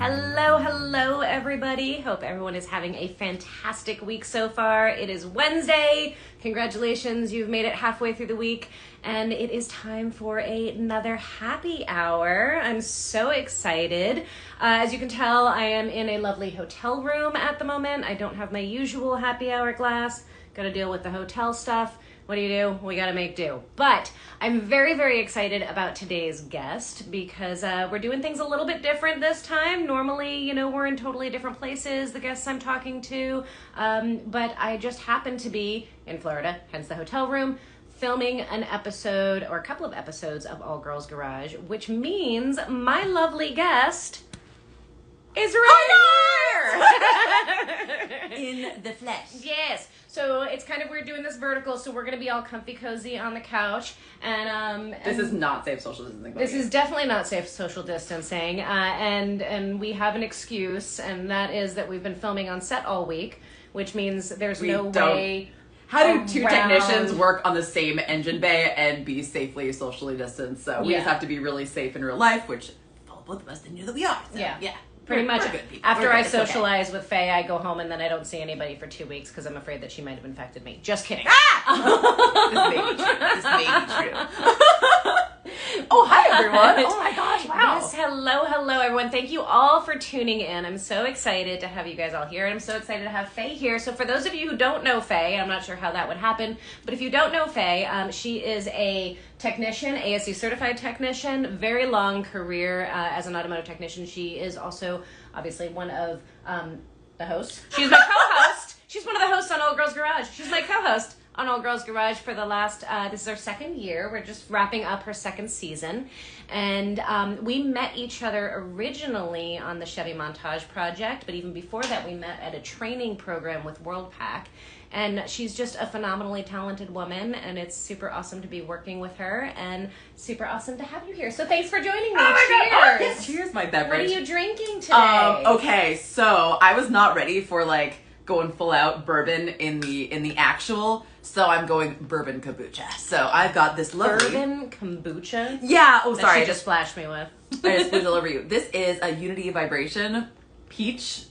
Hello, everybody. Hope everyone is having a fantastic week so far. It is Wednesday. Congratulations, you've made it halfway through the week, and it is time for another happy hour. I'm so excited. As you can tell, I am in a lovely hotel room at the moment. I don't have my usual happy hour glass. Got to deal with the hotel stuff. What do? We got to make do. But I'm very, very excited about today's guest because we're doing things a little bit different this time. Normally, we're in totally different places, the guests I'm talking to. But I just happen to be in Florida, hence the hotel room, filming an episode or a couple of episodes of All Girls Garage, which means my lovely guest is right here. In the flesh. Yes. So it's kind of weird doing this vertical, so we're going to be all comfy cozy on the couch. And this is not safe social distancing. This is definitely not safe social distancing. And we have an excuse, and that is that we've been filming on set all week, which means there's no way. How do two technicians work on the same engine bay and be safely socially distanced? So we just have to be really safe in real life, which both of us didn't know that we are. So, yeah. Pretty much. After I socialize with Faye, I go home and then I don't see anybody for 2 weeks because I'm afraid that she might have infected me. Just kidding. This may be true. Oh, hi, everyone. Oh, my gosh. Wow. Yes, hello, everyone. Thank you all for tuning in. I'm so excited to have you guys all here, and I'm so excited to have Faye here. So for those of you who don't know Faye, I'm not sure how that would happen, but if you don't know Faye, she is a technician, ASU certified technician, very long career as an automotive technician. She is also obviously one of the hosts. She's my co-host. She's one of the hosts on All Girls Garage. She's my co-host on All Girls Garage for the last, this is our second year. We're just wrapping up her second season. And we met each other originally on the Chevy Montage project, but even before that we met at a training program with WorldPack. And she's just a phenomenally talented woman, and it's super awesome to be working with her, and super awesome to have you here. So thanks for joining me. Cheers. God. Oh, yes. Cheers, my beverage. What are you drinking today? Okay, so I was not ready for going full out bourbon in the actual, so I'm going bourbon kombucha. So I've got this lovely bourbon kombucha. Yeah. Oh, sorry. That she just splashed me with. I just splashed all over you. This is a Unity Vibration peach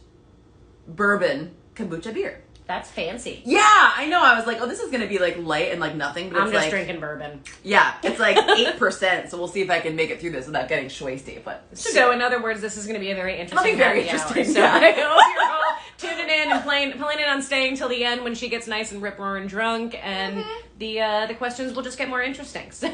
bourbon kombucha beer. That's fancy. Yeah, I know. I was like, oh, this is going to be light and nothing. But I'm just drinking bourbon. Yeah, it's 8%, so we'll see if I can make it through this without getting schwasty. But so in other words, this is going to be a very interesting very interesting. Hour. So I hope you're all tuning in and planning on staying till the end when she gets nice and rip-roaring drunk, and the questions will just get more interesting. So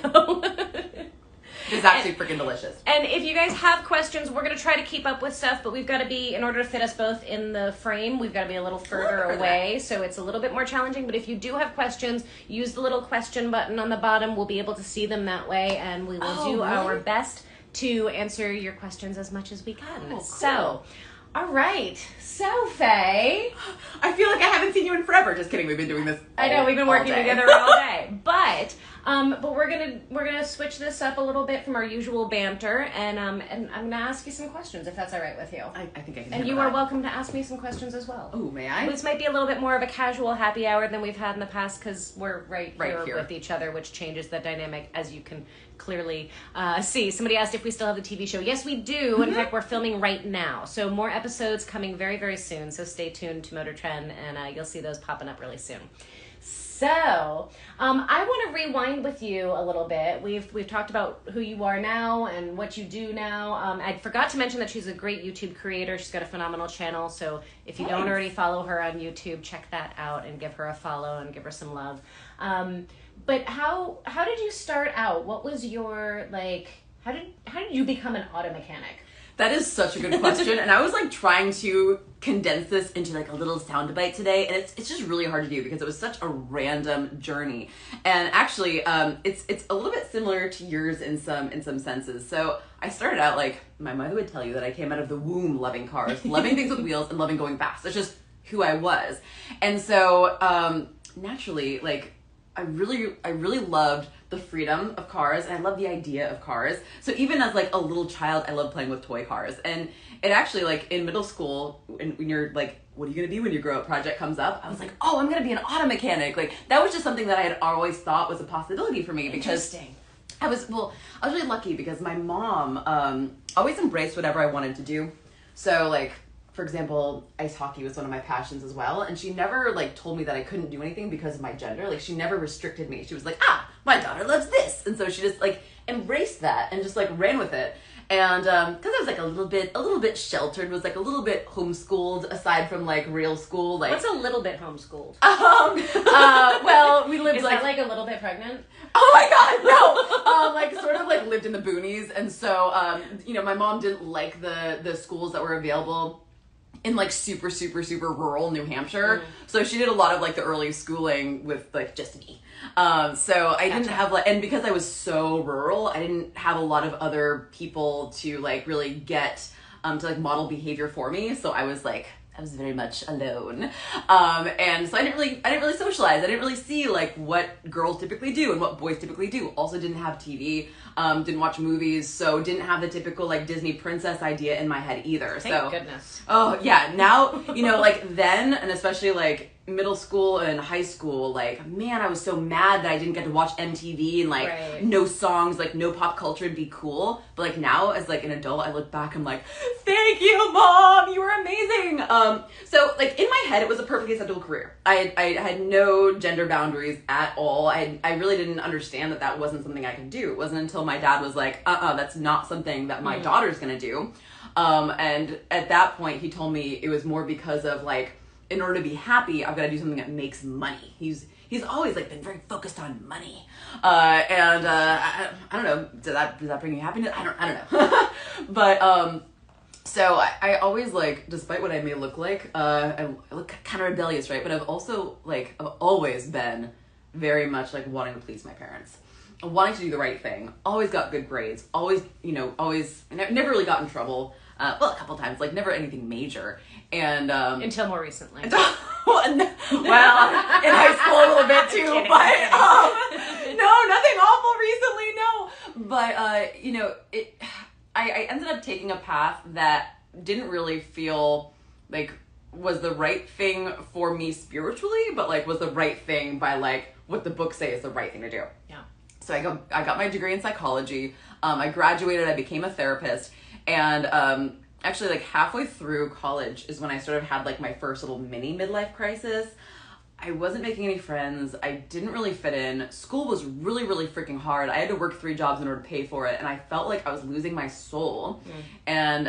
it's actually freaking delicious. And if you guys have questions, we're going to try to keep up with stuff, but we've got to be, in order to fit us both in the frame, we've got to be a little further away, so it's a little bit more challenging. But if you do have questions, use the little question button on the bottom. We'll be able to see them that way, and we will do our best to answer your questions as much as we can. Oh, cool. So, all right. So, Faye, I feel like I haven't seen you in forever. Just kidding. We've been doing this. I know we've been working together all day, but we're gonna switch this up a little bit from our usual banter, and I'm gonna ask you some questions if that's all right with you. I think I can. And you are welcome to ask me some questions as well. Oh, may I? This might be a little bit more of a casual happy hour than we've had in the past because we're right here with each other, which changes the dynamic, as you can clearly see. Somebody asked if we still have the TV show. Yes, we do. Mm-hmm. In fact, we're filming right now, so more episodes coming very, very soon. So stay tuned to MotorTrend, and you'll see those popping up really soon. So, I want to rewind with you a little bit. We've talked about who you are now and what you do now. I forgot to mention that she's a great YouTube creator. She's got a phenomenal channel. So if you don't already follow her on YouTube, check that out and give her a follow and give her some love. But how did you start out? What was your how did you become an auto mechanic? That is such a good question, and I was trying to condense this into a little soundbite today, and it's just really hard to do because it was such a random journey. And actually, it's a little bit similar to yours in some senses. So I started out my mother would tell you that I came out of the womb loving cars, loving things with wheels, and loving going fast. It's just who I was, and so naturally, I really loved the freedom of cars, and I love the idea of cars. So even as a little child, I loved playing with toy cars. And it actually in middle school, when you're what are you gonna be when you grow up project comes up, I was oh, I'm gonna be an auto mechanic. That was just something that I had always thought was a possibility for me because I was really lucky because my mom always embraced whatever I wanted to do. So like, for example, ice hockey was one of my passions as well. And she never like told me that I couldn't do anything because of my gender. Like she never restricted me. She was like, my daughter loves this. And so she just like embraced that and just like ran with it. And because I was like a little bit sheltered, was like a little bit homeschooled aside from like real school. Like what's a little bit homeschooled? Well, we lived Is that like a little bit pregnant? Oh my god, no! Like sort of like lived in the boonies, and so my mom didn't like the schools that were available in like super rural New Hampshire. So she did a lot of like the early schooling with like just me. So I didn't have like, and because I was so rural, I didn't have a lot of other people to like really get to like model behavior for me. So I was very much alone. And so I didn't really socialize. I didn't really see like what girls typically do and what boys typically do. Also didn't have TV, didn't watch movies, so didn't have the typical like Disney princess idea in my head either. Thank goodness. Oh yeah, now, like then, and especially like middle school and high school, like, man, I was so mad that I didn't get to watch MTV and like no songs, like no pop culture would be cool. But like now as like an adult, I look back, I'm like, thank you, Mom, you were amazing. So like in my head, it was a perfectly acceptable career. I had no gender boundaries at all. I really didn't understand that wasn't something I could do. It wasn't until my dad was like, that's not something that my daughter's gonna do. And at that point, he told me it was more because of like, in order to be happy, I've got to do something that makes money. He's always like been very focused on money, and I don't know. Does that bring you happiness? I don't know. But so I always like, despite what I may look like, I look kind of rebellious, right? But I've always been very much like wanting to please my parents, wanting to do the right thing. Always got good grades. Always never really got in trouble. Well, a couple times, like never anything major. And until more recently. Well, in high school a little bit too, but no, nothing awful recently, no. But I ended up taking a path that didn't really feel like was the right thing for me spiritually, but like was the right thing by like what the books say is the right thing to do. Yeah. So I got my degree in psychology. I graduated. I became a therapist, and actually like halfway through college is when I sort of had like my first little mini midlife crisis. I wasn't making any friends. I didn't really fit in. School was really, really freaking hard. I had to work 3 jobs in order to pay for it, and I felt like I was losing my soul. And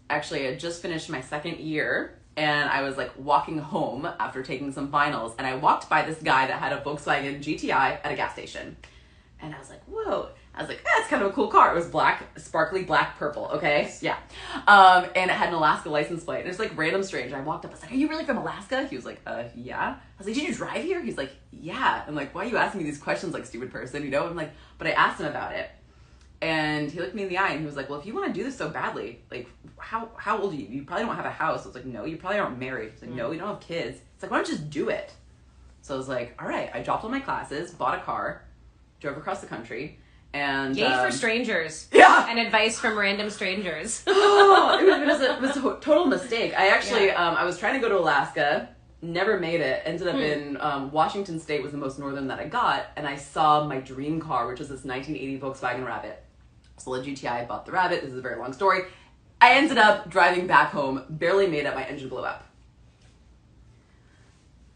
actually I had just finished my second year, and I was like walking home after taking some finals, and I walked by this guy that had a Volkswagen GTI at a gas station. And I was like, whoa. I was like, that's kind of a cool car. It was black, sparkly black purple, okay? Yeah. And it had an Alaska license plate. And it's like random strange. I walked up, I was like, are you really from Alaska? He was like, yeah. I was like, did you drive here? He's like, yeah. I'm like, why are you asking me these questions like stupid person, I'm like, but I asked him about it. And he looked me in the eye and he was like, well, if you want to do this so badly, like, how old are you? You probably don't have a house. I was like, no, you probably aren't married. He's like, no, you don't have kids. It's like, why don't you just do it? So I was like, all right. I dropped all my classes, bought a car, drove across the country. And yay for strangers. Yeah. And advice from random strangers. It was a total mistake. I actually, I was trying to go to Alaska, never made it, ended up in Washington State was the most northern that I got, and I saw my dream car, which was this 1980 Volkswagen Rabbit. Sold a GTI, I bought the Rabbit. This is a very long story. I ended up driving back home, barely made it, my engine blew up.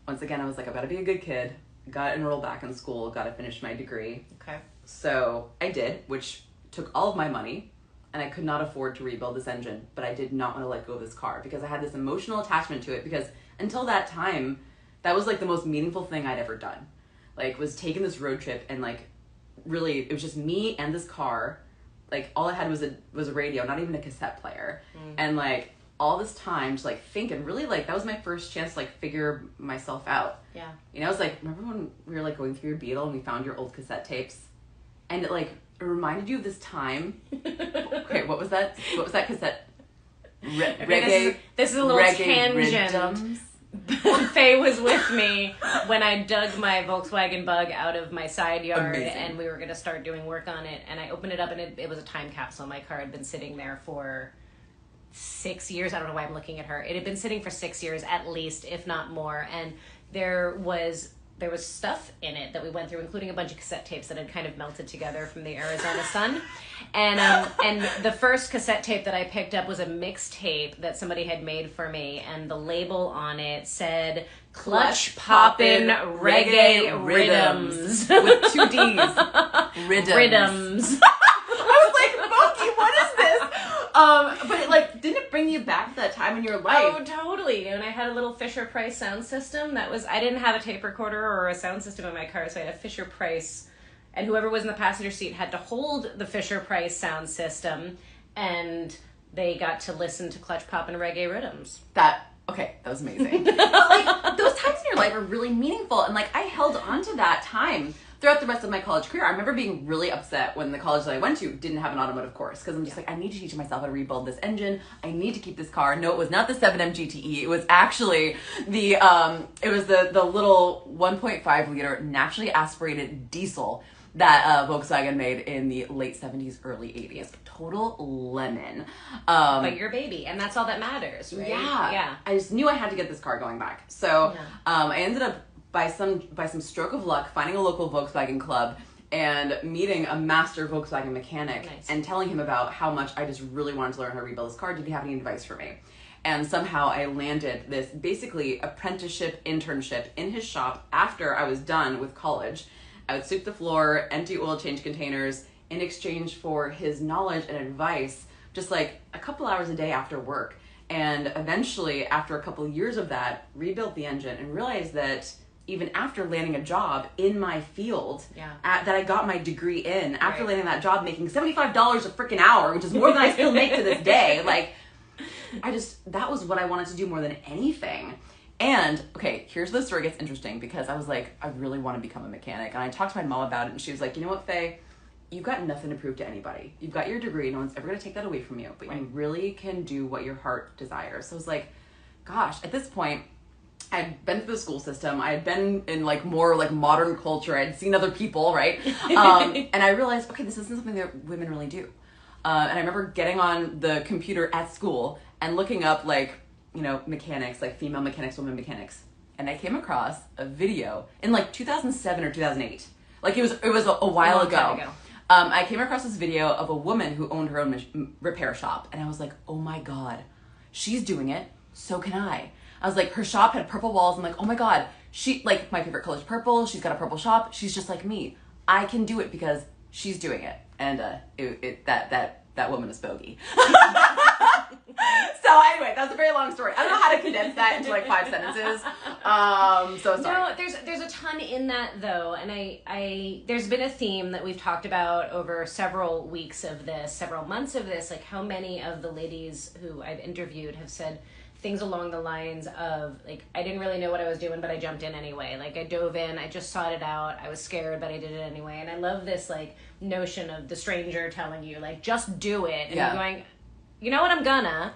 Once again, I was like, I've got to be a good kid. Got enrolled back in school, got to finish my degree. Okay. So I did, which took all of my money, and I could not afford to rebuild this engine, but I did not want to let go of this car because I had this emotional attachment to it, because until that time, that was like the most meaningful thing I'd ever done. Like, was taking this road trip, and like, really, it was just me and this car. Like, all I had was a radio, not even a cassette player. And like, all this time to like think, and really like, that was my first chance to like figure myself out. Yeah. It's like, remember when we were like going through your Beetle and we found your old cassette tapes? And it reminded you of this time. Okay, what was that? What was that cassette? Reggae. This is a little tangent. Faye was with me when I dug my Volkswagen Bug out of my side yard. Amazing. And we were going to start doing work on it. And I opened it up, and it was a time capsule. My car had been sitting there for 6 years. I don't know why I'm looking at her. It had been sitting for 6 years at least, if not more. And there was there was stuff in it that we went through, including a bunch of cassette tapes that had kind of melted together from the Arizona sun. And the first cassette tape that I picked up was a mixtape that somebody had made for me, and the label on it said Clutch Poppin' Reggae Rhythms. With 2 D's. Rhythms. I was like, Bogi, what is this? But it like didn't bring you back to that time in your life. Oh, totally. And I had a little Fisher Price sound system I didn't have a tape recorder or a sound system in my car, so I had a Fisher Price, and whoever was in the passenger seat had to hold the Fisher Price sound system, and they got to listen to Clutch Poppin' Reggae Rhythms. That was amazing. But like, those times in your life are really meaningful, and like, I held on to that time throughout the rest of my college career. I remember being really upset when the college that I went to didn't have an automotive course, because I'm just like, I need to teach myself how to rebuild this engine. I need to keep this car. No, it was not the 7M GTE. It was actually the little 1.5 liter naturally aspirated diesel that Volkswagen made in the late 70s, early 80s. Total lemon. But your baby, and that's all that matters, right? Yeah. I just knew I had to get this car going back. So I ended up, by some stroke of luck, finding a local Volkswagen club and meeting a master Volkswagen mechanic and telling him about how much I just really wanted to learn how to rebuild this car. Did he have any advice for me? And somehow I landed this basically apprenticeship internship in his shop after I was done with college. I would sweep the floor, empty oil change containers in exchange for his knowledge and advice, just like a couple hours a day after work. And eventually, after a couple of years of that, rebuilt the engine and realized that even after landing a job in my field that I got my degree in, after landing that job making $75 a freaking hour, which is more than I still make to this day, like, that was what I wanted to do more than anything. And, okay, here's where the story gets interesting, because I was like, I really want to become a mechanic. And I talked to my mom about it, and she was like, you know what, Faye? You've got nothing to prove to anybody. You've got your degree. No one's ever going to take that away from you. But you really can do what your heart desires. So I was like, gosh, at this point, I'd been through the school system. I had been in like more like modern culture. I'd seen other people, right? And I realized, okay, this isn't something that women really do. And I remember getting on the computer at school and looking up like, you know, mechanics, like female mechanics, women mechanics. And I came across a video in like 2007 or 2008. Like it was a while ago. I came across this video of a woman who owned her own repair shop. And I was like, oh my God, she's doing it. So can I. I was like, her shop had purple walls. I'm like, oh my God, she, like, my favorite color is purple. She's got a purple shop. She's just like me. I can do it because she's doing it. And that woman is Bogi. So anyway, that's a very long story. I don't know how to condense that into like 5 sentences. So sorry. No, there's a ton in that though, and I there's been a theme that we've talked about over several weeks of this, several months of this, like how many of the ladies who I've interviewed have said things along the lines of, like, I didn't really know what I was doing, but I jumped in anyway. Like, I dove in, I just sought it out, I was scared, but I did it anyway. And I love this, like, notion of the stranger telling you, like, just do it. And you're going, you know what, I'm gonna.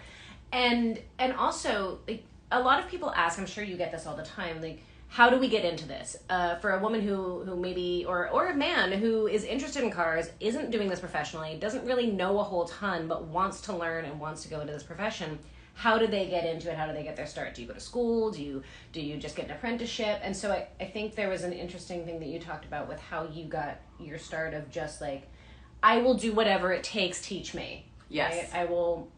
And also, like, a lot of people ask, I'm sure you get this all the time, like, how do we get into this? For a woman who maybe, or a man who is interested in cars, isn't doing this professionally, doesn't really know a whole ton, but wants to learn and wants to go into this profession, how do they get into it? How do they get their start? Do you go to school? Do you just get an apprenticeship? And so I think there was an interesting thing that you talked about with how you got your start of just like, I will do whatever it takes, teach me. Yes. Right?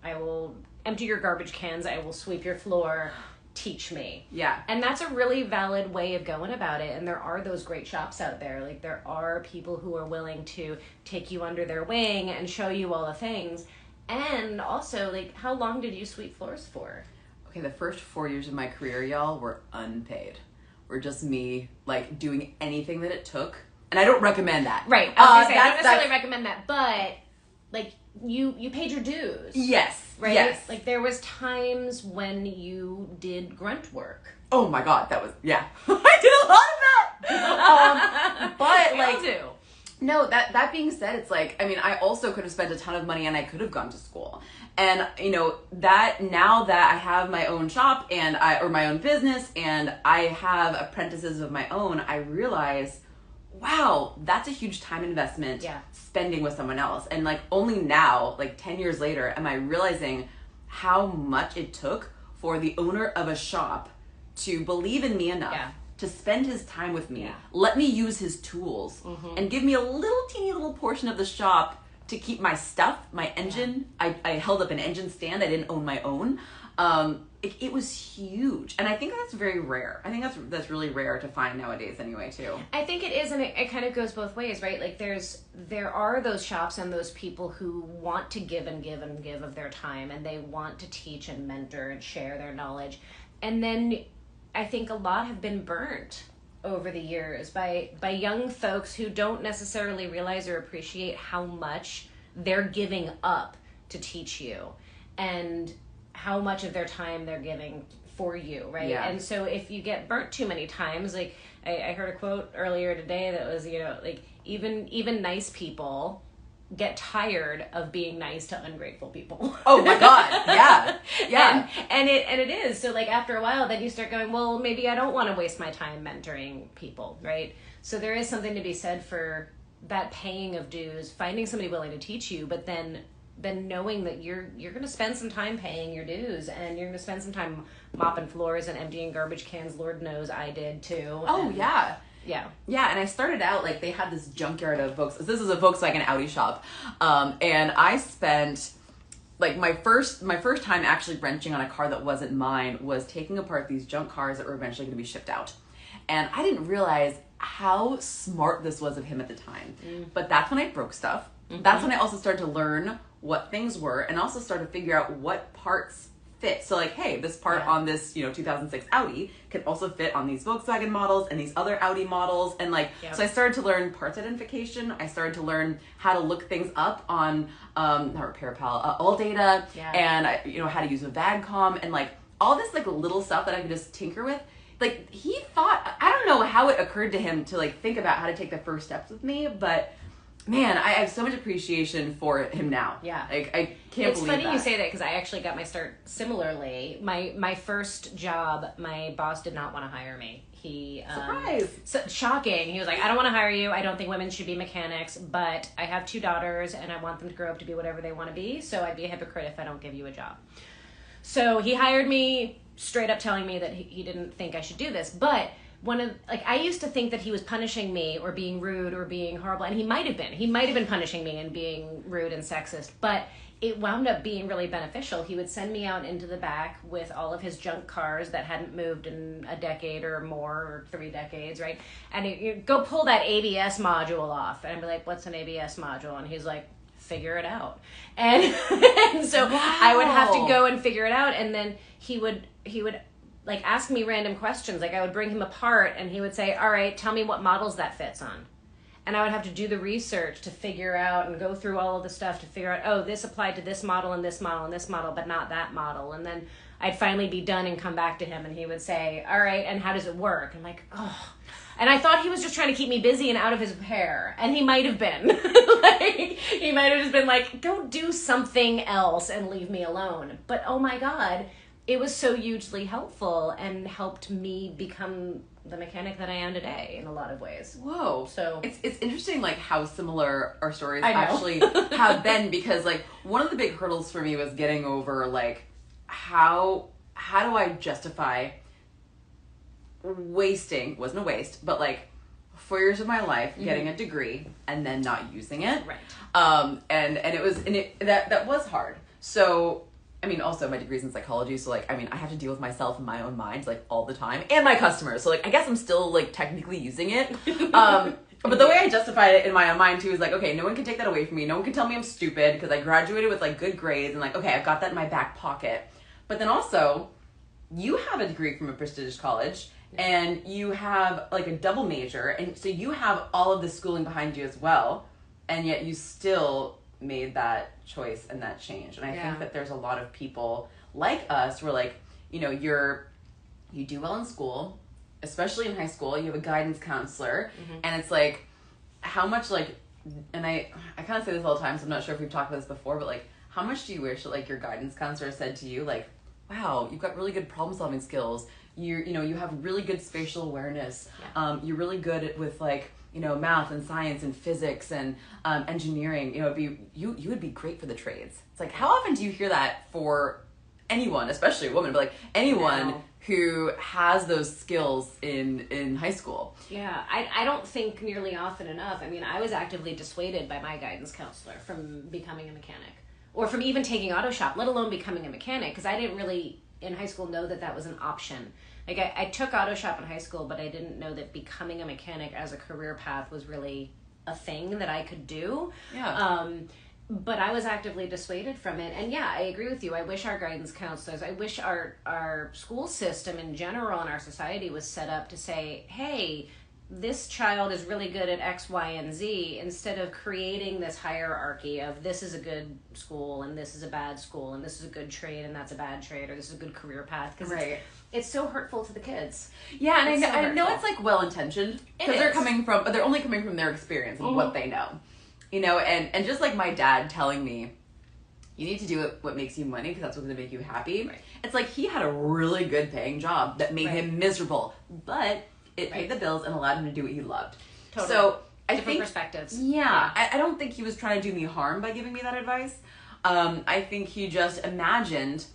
I will empty your garbage cans. I will sweep your floor. Teach me. Yeah. And that's a really valid way of going about it. And there are those great shops out there. Like, there are people who are willing to take you under their wing and show you all the things. And also, like, how long did you sweep floors for? Okay, the first 4 years of my career, y'all, were unpaid. Were just me, like, doing anything that it took. And I don't recommend that. Right. I was gonna say, I don't necessarily recommend that, but, like, you paid your dues. Yes. Right? Yes. Like, there was times when you did grunt work. Oh my God, that was, yeah. I did a lot of that! But, We like... all do. No, that being said, it's like, I mean, I also could have spent a ton of money and I could have gone to school. And, you know, that now that I have my own shop or my own business and I have apprentices of my own, I realize, wow, that's a huge time investment spending with someone else. And like only now, like 10 years later, am I realizing how much it took for the owner of a shop to believe in me enough to spend his time with me, Yeah. let me use his tools, and give me a little teeny little portion of the shop to keep my stuff, my engine. I held up an engine stand. I didn't own my own. It was huge. And I think that's very rare. I think that's really rare to find nowadays anyway, too. I think it is, and it kind of goes both ways, right? Like there are those shops and those people who want to give and give and give of their time, and they want to teach and mentor and share their knowledge. And then I think a lot have been burnt over the years by young folks who don't necessarily realize or appreciate how much they're giving up to teach you, and how much of their time they're giving for you, right? Yeah. And so if you get burnt too many times, like I heard a quote earlier today that was, like even nice people get tired of being nice to ungrateful people. Oh my God. Yeah. And it is. So like after a while, then you start going, well, maybe I don't want to waste my time mentoring people, right? So there is something to be said for that paying of dues, finding somebody willing to teach you, but then knowing that you're going to spend some time paying your dues, and you're going to spend some time mopping floors and emptying garbage cans. Lord knows I did too. Oh, and, yeah. Yeah. Yeah, and I started out, like, they had this junkyard of Volkswagen. This is a Volkswagen Audi shop. And I spent, like, my first time actually wrenching on a car that wasn't mine was taking apart these junk cars that were eventually going to be shipped out. And I didn't realize how smart this was of him at the time. But that's when I broke stuff. That's when I also started to learn what things were, and also started to figure out what parts fit. So like, hey, this part on this, 2006 Audi can also fit on these Volkswagen models and these other Audi models. And like, so I started to learn parts identification. I started to learn how to look things up on, not Repair Pal, AllData, and how to use a VAGCOM, and like all this like little stuff that I could just tinker with. Like he thought, I don't know how it occurred to him to like think about how to take the first steps with me, but man, I have so much appreciation for him now. Yeah. Like, I can't believe that. It's funny you say that, because I actually got my start similarly. My first job, my boss did not want to hire me. He Surprise! So, shocking. He was like, I don't want to hire you. I don't think women should be mechanics, but I have 2 daughters, and I want them to grow up to be whatever they want to be, so I'd be a hypocrite if I don't give you a job. So he hired me, straight up telling me that he didn't think I should do this, but I used to think that he was punishing me or being rude or being horrible, and he might have been punishing me and being rude and sexist, but it wound up being really beneficial. He would send me out into the back with all of his junk cars that hadn't moved in a decade or more, or 3 decades, right? And he'd go pull that ABS module off, and I'd be like, what's an ABS module? And he's like, figure it out. And, and so I would have to go and figure it out, and then he would like ask me random questions. Like I would bring him apart, and he would say, all right, tell me what models that fits on. And I would have to do the research to figure out and go through all of the stuff to figure out, oh, this applied to this model and this model and this model, but not that model. And then I'd finally be done and come back to him, and he would say, all right, and how does it work? I'm like, oh. And I thought he was just trying to keep me busy and out of his hair. And he might have been. Like, he might have just been like, go do something else and leave me alone. But oh my God, it was so hugely helpful and helped me become the mechanic that I am today in a lot of ways. Whoa. So it's interesting like how similar our stories actually have been, because like one of the big hurdles for me was getting over like how do I justify wasn't a waste, but like 4 years of my life getting a degree and then not using it. Right. And that was hard. So I mean, also my degree's in psychology, so like, I mean, I have to deal with myself and my own mind like all the time, and my customers. So like, I guess I'm still like technically using it. But the way I justified it in my own mind too is like, okay, no one can take that away from me. No one can tell me I'm stupid because I graduated with like good grades, and like, okay, I've got that in my back pocket. But then also, you have a degree from a prestigious college, and you have like a double major, and so you have all of this schooling behind you as well, and yet you still made that choice and that change. And I think that there's a lot of people like us where like, you do well in school, especially in high school, you have a guidance counselor, and it's like, how much like, and I kind of say this all the time, so I'm not sure if we've talked about this before, but like, how much do you wish that like your guidance counselor said to you, like, wow, you've got really good problem solving skills, you have really good spatial awareness, you're really good with like, math and science and physics and engineering, you would be great for the trades. It's like, how often do you hear that for anyone, especially a woman, but like anyone No. who has those skills in high school. Yeah, I don't think nearly often enough. I mean, I was actively dissuaded by my guidance counselor from becoming a mechanic, or from even taking auto shop, let alone becoming a mechanic, because I didn't really, in high school, know that that was an option. Like, I took auto shop in high school, but I didn't know that becoming a mechanic as a career path was really a thing that I could do. Yeah. But I was actively dissuaded from it. And yeah, I agree with you. I wish our guidance counselors, I wish our school system in general and our society was set up to say, hey, this child is really good at X, Y, and Z, instead of creating this hierarchy of this is a good school and this is a bad school and this is a good trade and that's a bad trade, or this is a good career path. Because it's so hurtful to the kids. Yeah, and It's so I know hurtful. it's like well-intentioned, because It is. they're only coming from their experience and what they know. You know, and just like my dad telling me, you need to do what makes you money because that's what's going to make you happy. Right. It's like he had a really good paying job that made him miserable, but it paid the bills and allowed him to do what he loved. Totally. So I Different think perspectives. Yeah, I don't think he was trying to do me harm by giving me that advice. I think he just imagined,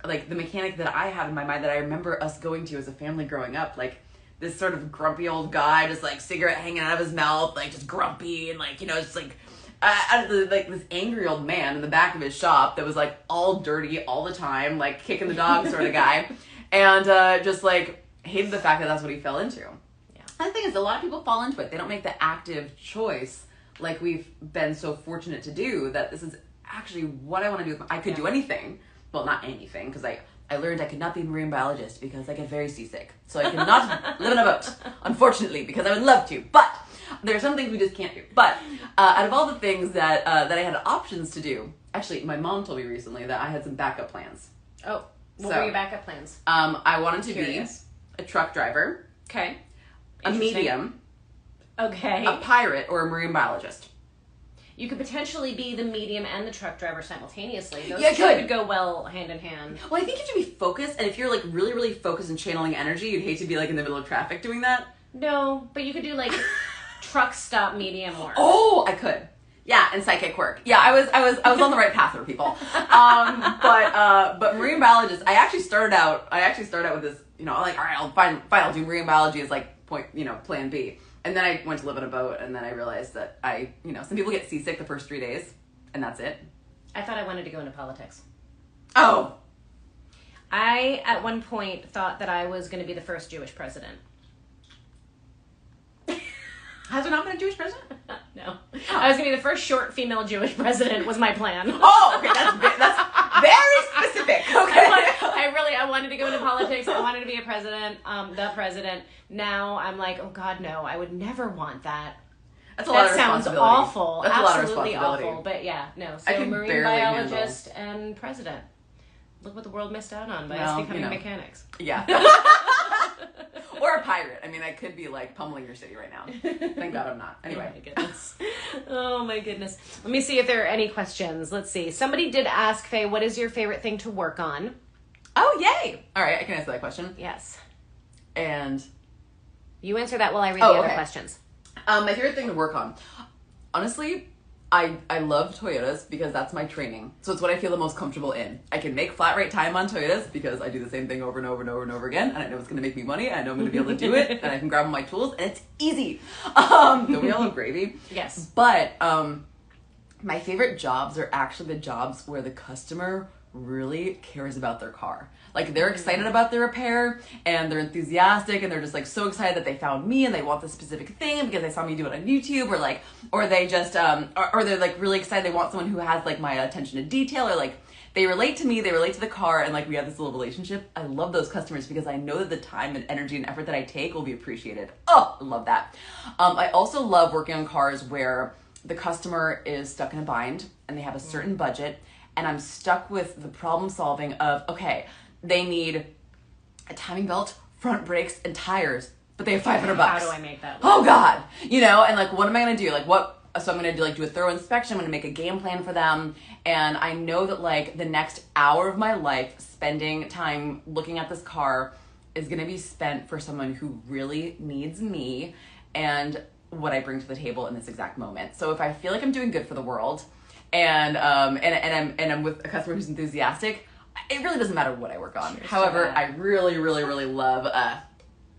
like, the mechanic that I have in my mind that I remember us going to as a family growing up, like, this sort of grumpy old guy, just like cigarette hanging out of his mouth, like just grumpy and like, you know, just like like this angry old man in the back of his shop that was like all dirty all the time, like kicking the dog sort of guy, and just like hated the fact that that's what he fell into. Yeah. And the thing is, a lot of people fall into it. They don't make the active choice like we've been so fortunate to do, that this is actually what I want to do. I could do anything. Well, not anything, because I learned I could not be a marine biologist because I get very seasick. So I cannot live in a boat, unfortunately, because I would love to. But there are some things we just can't do. But out of all the things that I had options to do, actually, my mom told me recently that I had some backup plans. Oh, what were your backup plans? I wanted to Curious. be a truck driver, Okay. a medium, Okay. a pirate, or a marine biologist. You could potentially be the medium and the truck driver simultaneously. Those Yeah, two could. could go well hand in hand. Well, I think you have to be focused, and if you're like really, really focused and channeling energy, you'd hate to be like in the middle of traffic doing that. No, but you could do like truck stop medium work. Oh, I could. Yeah, and psychic work. Yeah, I was on the right path for people. But marine biologist, I actually started out with this, you know, like, all right, I'll do marine biology as like plan B. And then I went to live on a boat, and then I realized that some people get seasick the first 3 days, and that's it. I thought I wanted to go into politics. Oh. I, at one point, thought that I was going to be the first Jewish president. Has there not been a Jewish president? No. I was going to be the first short female Jewish president was my plan. Oh, okay, that's very specific. Okay. I wanted to go into politics. I wanted to be a president, the president. Now I'm like, oh God, no, I would never want that. That's a lot of sounds responsibility. awful. That's Absolutely a lot of responsibility. awful. But yeah, no. I So could marine barely biologist and president. Look what the world missed out on by us becoming mechanics. Yeah. Or a pirate. I mean, I could be like pummeling your city right now. Thank God I'm not. Anyway. Oh my goodness. Oh my goodness. Let me see if there are any questions. Let's see. Somebody did ask, Faye, what is your favorite thing to work on? Oh, yay. All right, I can answer that question. Yes. And you answer that while I read the other questions. My favorite thing to work on. Honestly, I love Toyotas because that's my training. So it's what I feel the most comfortable in. I can make flat rate time on Toyotas because I do the same thing over and over and over and over again, and I know it's going to make me money, and I know I'm going to be able to do it, and I can grab all my tools, and it's easy. Don't we all love gravy? Yes. But my favorite jobs are actually the jobs where the customer really cares about their car. Like, they're excited about the repair, and they're enthusiastic, and they're just like so excited that they found me and they want this specific thing because they saw me do it on YouTube, or they just or they're like really excited they want someone who has like my attention to detail, or like they relate to me, they relate to the car, and like we have this little relationship. I love those customers because I know that the time and energy and effort that I take will be appreciated. Oh, I love that. I also love working on cars where the customer is stuck in a bind and they have a certain budget, and I'm stuck with the problem solving of, okay, they need a timing belt, front brakes, and tires, but they have $500. How do I make that work? Oh God. And like, what am I going to do? So I'm going to do a thorough inspection. I'm going to make a game plan for them. And I know that like the next hour of my life spending time looking at this car is going to be spent for someone who really needs me and what I bring to the table in this exact moment. So if I feel like I'm doing good for the world and I'm with a customer who's enthusiastic, I it really doesn't matter what I work on. Sure, However, I really, really, really love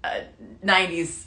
90s,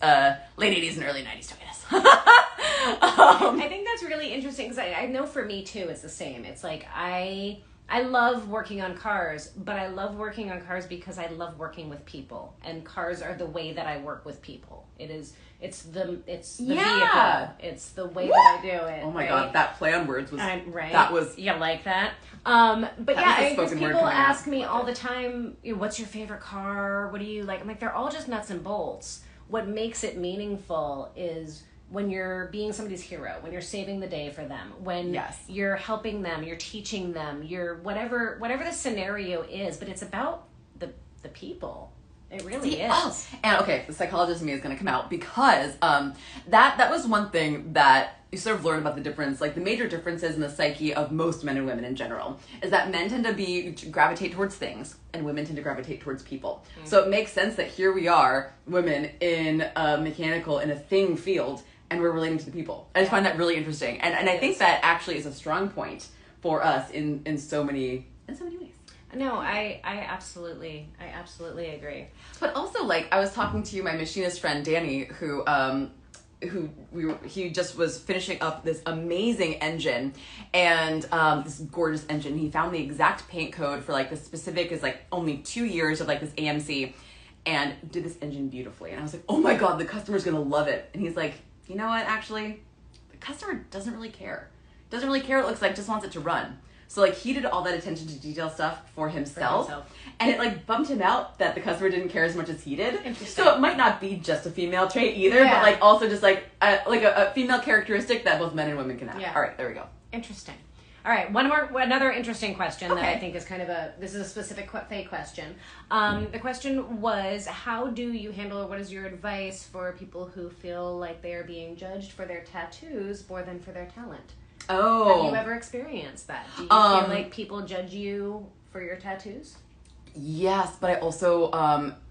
late 80s and early 90s Toyotas. I think that's really interesting because I know for me too, it's the same. It's like I love working on cars, but I love working on cars because I love working with people, and cars are the way that I work with people. It's the vehicle. It's the way that I do it. Oh my God, that play on words was right. That was you like that. But yeah, because people ask me all the time, what's your favorite car? What do you like? I'm like, they're all just nuts and bolts. What makes it meaningful is when you're being somebody's hero, when you're saving the day for them, when you're helping them, you're teaching them, you're whatever the scenario is, but it's about the people. It really is. Oh. And okay, the psychologist in me is going to come out because that was one thing that you sort of learn about the difference, like the major differences in the psyche of most men and women in general, is that men tend to gravitate towards things and women tend to gravitate towards people. Mm-hmm. So it makes sense that here we are, women in a mechanical, in a thing field, and we're relating to the people. I just find that really interesting. And I think that actually is a strong point for us in so many ways. No, I absolutely agree. But also, like, I was talking to my machinist friend Danny, he just was finishing up this amazing engine, and this gorgeous engine. He found the exact paint code for like the specific is like only 2 years of like this AMC, and did this engine beautifully. And I was like, oh my God, the customer's gonna love it. And he's like, you know what? Actually, the customer doesn't really care. Doesn't really care what it looks like. Just wants it to run. So like he did all that attention to detail stuff for himself. And it like bumped him out that the customer didn't care as much as he did. Interesting. So it might not be just a female trait either, but like also just like a female characteristic that both men and women can have. Yeah. All right, there we go. Interesting. All right, another interesting question that I think is kind of this is a specific Faye question. The question was, how do you handle, or what is your advice for people who feel like they are being judged for their tattoos more than for their talent? Oh. Have you ever experienced that? Do you feel like people judge you for your tattoos? Yes, but I also,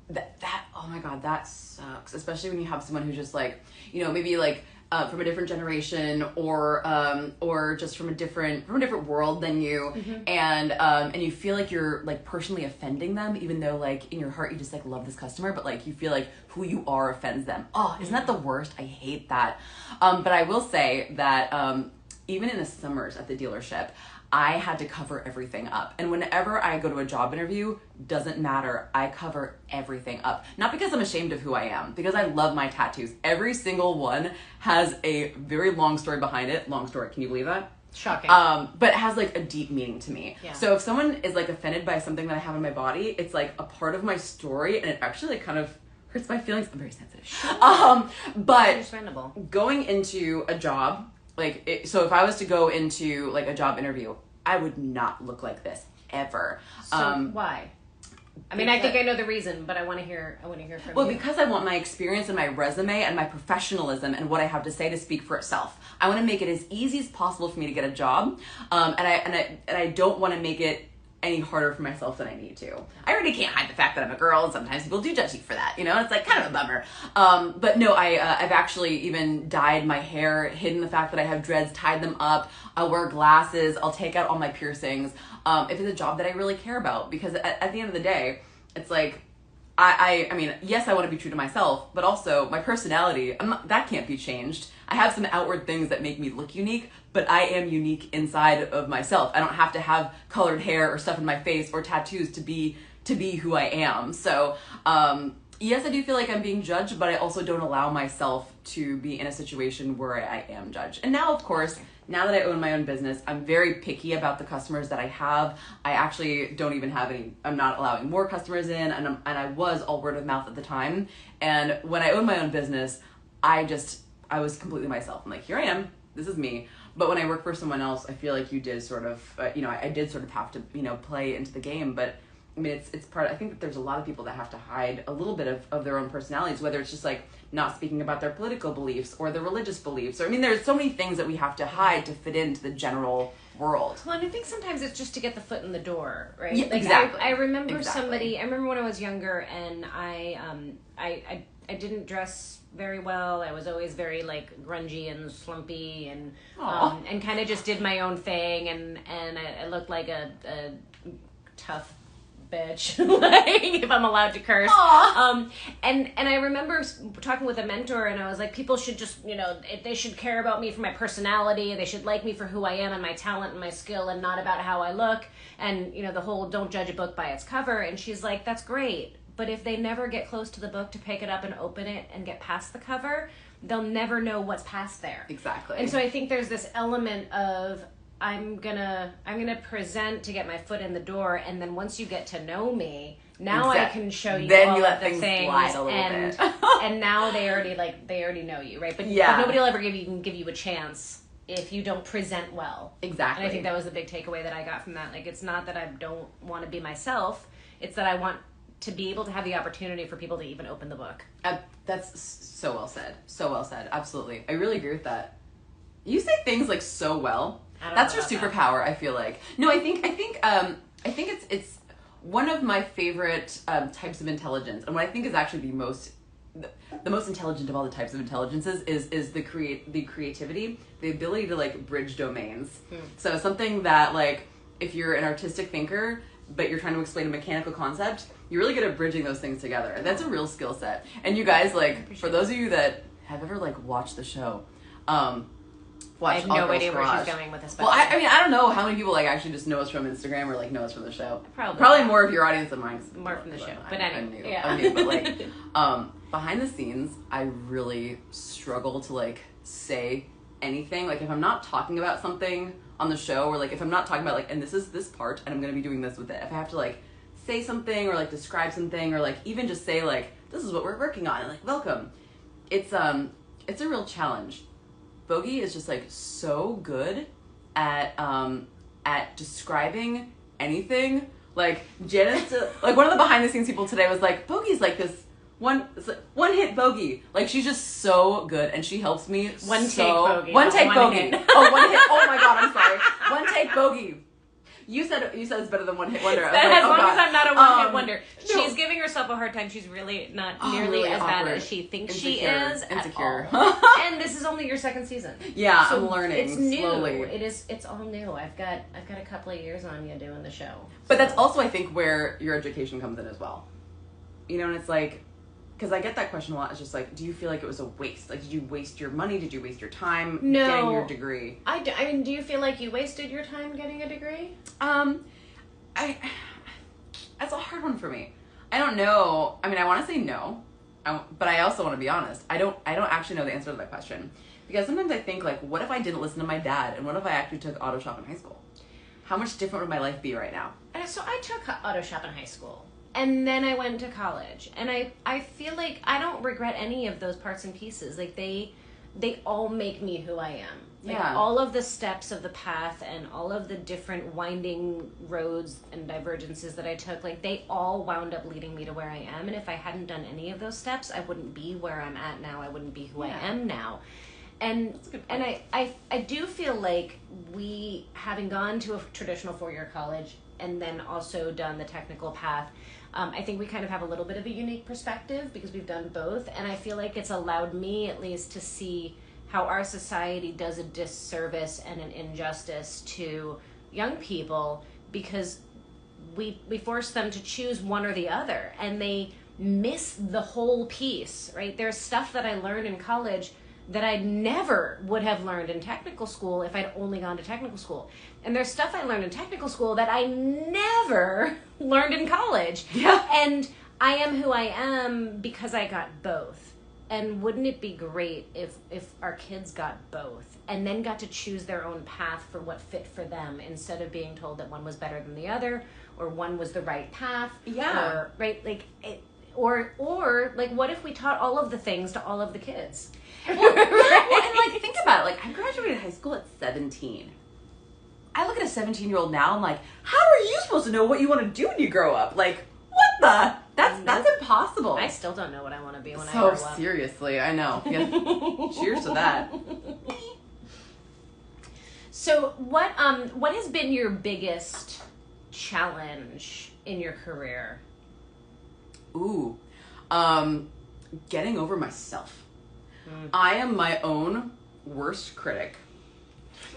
that oh my God, that sucks. Especially when you have someone who's just like, maybe like, from a different generation or just from a different world than you, mm-hmm. and you feel like you're like personally offending them, even though like in your heart you just like love this customer, but like you feel like who you are offends them. Oh, isn't that the worst? I hate that. But I will say that even in the summers at the dealership, I had to cover everything up. And whenever I go to a job interview, doesn't matter, I cover everything up. Not because I'm ashamed of who I am, because I love my tattoos. Every single one has a very long story behind it. Long story, can you believe that? Shocking. But it has like a deep meaning to me. Yeah. So if someone is like offended by something that I have on my body, it's like a part of my story, and it actually like kind of hurts my feelings. I'm very sensitive. But understandable. Going into a job, so if I was to go into like a job interview, I would not look like this ever. So why? I mean, I think I know the reason, but I want to hear from you. Well, because I want my experience and my resume and my professionalism and what I have to say to speak for itself. I want to make it as easy as possible for me to get a job, and I don't want to make it any harder for myself than I need to. I already can't hide the fact that I'm a girl, and sometimes people do judge you for that, it's like kind of a bummer. But no, I've actually even dyed my hair, hidden the fact that I have dreads, tied them up. I'll wear glasses, I'll take out all my piercings, if it's a job that I really care about, because at the end of the day, it's like, I mean, yes, I want to be true to myself, but also my personality, that can't be changed. I have some outward things that make me look unique, but I am unique inside of myself. I don't have to have colored hair or stuff in my face or tattoos to be who I am. So, yes, I do feel like I'm being judged, but I also don't allow myself to be in a situation where I am judged. And now, of course, now that I own my own business, I'm very picky about the customers that I have. I actually don't even have any, I'm not allowing more customers in, and I was all word of mouth at the time. And when I owned my own business, I was completely myself. I'm like, here I am, this is me. But when I work for someone else, I feel like you did sort of, I did sort of have to, play into the game. But I mean, it's part, I think that there's a lot of people that have to hide a little bit of their own personalities, whether it's just like not speaking about their political beliefs or their religious beliefs. Or, I mean, there's so many things that we have to hide to fit into the general world. Well, and I think sometimes it's just to get the foot in the door, right? Yeah, like exactly. I remember I remember when I was younger, and I didn't dress very well. I was always very like grungy and slumpy, and kind of just did my own thing, and I looked like a tough bitch, like, if I'm allowed to curse. And I remember talking with a mentor, and I was like, people should just, they should care about me for my personality, they should like me for who I am and my talent and my skill, and not about how I look, and, the whole don't judge a book by its cover. And she's like, that's great, but if they never get close to the book to pick it up and open it and get past the cover, they'll never know what's past there. Exactly. And so I think there's this element of, I'm gonna present to get my foot in the door, and then once you get to know me, now I can show you then all you let of the things things, slide a little and bit. and now they already know you, right? But nobody will ever give you a chance if you don't present well. Exactly. And I think that was the big takeaway that I got from that. Like, it's not that I don't want to be myself; it's that I want to be able to have the opportunity for people to even open the book. That's so well said. So well said. Absolutely. I really agree with that. You say things like so well. That's your superpower, I feel like. No, I think it's one of my favorite types of intelligence, and what I think is actually the most intelligent of all the types of intelligences is the creativity, the ability to like bridge domains. So something that, like, if you're an artistic thinker but you're trying to explain a mechanical concept, you're really good at bridging those things together. That's a real skill set. And you guys, like, for those of you that have ever like watched the show, I have no idea where she's going with this. Well, I mean, I don't know how many people like actually just know us from Instagram or like know us from the show. Probably more of your audience than mine. More from the show, but anyway, I'm new, but like, behind the scenes, I really struggle to like say anything. Like, if I'm not talking about something on the show, or like if I'm not talking about like, and this is this part, and I'm gonna be doing this with it. If I have to like say something or like describe something, or like even just say like, this is what we're working on, and like, welcome. It's a real challenge. Bogi is just like so good at describing anything. Like, Janice, like, one of the behind the scenes people today was like, Bogi's like this one hit Bogi. Like, she's just so good, and she helps me. One take Bogi. Oh, one hit. Oh my god, I'm sorry. One take Bogi. You said it's better than one hit wonder. As long as I'm not a one hit wonder. No. She's giving herself a hard time. She's really not nearly really as bad as she thinks she is. Insecure. And this is only your second season. Yeah, so I'm learning. It's new. Slowly. It's all new. I've got a couple of years on you doing the show. But that's also, I think, where your education comes in as well. And it's like, because I get that question a lot. It's just like, do you feel like it was a waste? Like, did you waste your money? Did you waste your time getting your degree? I mean, do you feel like you wasted your time getting a degree? That's a hard one for me. I don't know. I mean, I want to say no, but I also want to be honest. I don't actually know the answer to that question, because sometimes I think, like, what if I didn't listen to my dad, and what if I actually took auto shop in high school? How much different would my life be right now? So I took auto shop in high school. And then I went to college, and I feel like I don't regret any of those parts and pieces. Like, they all make me who I am. Like, all of the steps of the path and all of the different winding roads and divergences that I took, like, they all wound up leading me to where I am. And if I hadn't done any of those steps, I wouldn't be where I'm at now. I wouldn't be who I am now. And I do feel like we, having gone to a traditional 4-year college and then also done the technical path, I think we kind of have a little bit of a unique perspective because we've done both, and I feel like it's allowed me at least to see how our society does a disservice and an injustice to young people because we force them to choose one or the other, and they miss the whole piece, right? There's stuff that I learned in college that I never would have learned in technical school if I'd only gone to technical school. And there's stuff I learned in technical school that I never learned in college. Yeah. And I am who I am because I got both. And wouldn't it be great if our kids got both and then got to choose their own path for what fit for them instead of being told that one was better than the other or one was the right path? Yeah. Or, right, like, or like, what if we taught all of the things to all of the kids? Well, and like, think about it. Like, I graduated high school at 17. I look at a 17-year-old now, I'm like, how are you supposed to know what you want to do when you grow up? Like, what the? That's impossible. I still don't know what I want to be when I grow up. So seriously, I know. Yeah. Cheers to that. So what has been your biggest challenge in your career? Ooh, getting over myself. I am my own worst critic.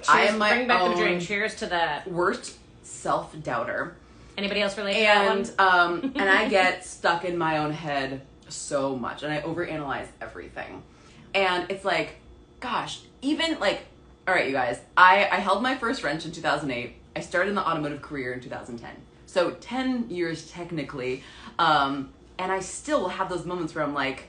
Cheers, bring back the drink. Cheers to that. Worst self-doubter. Anybody else relate to that one? And I get stuck in my own head so much, and I overanalyze everything. And it's like, gosh, even like, all right, you guys, I held my first wrench in 2008. I started in the automotive career in 2010. So 10 years technically. And I still will have those moments where I'm like,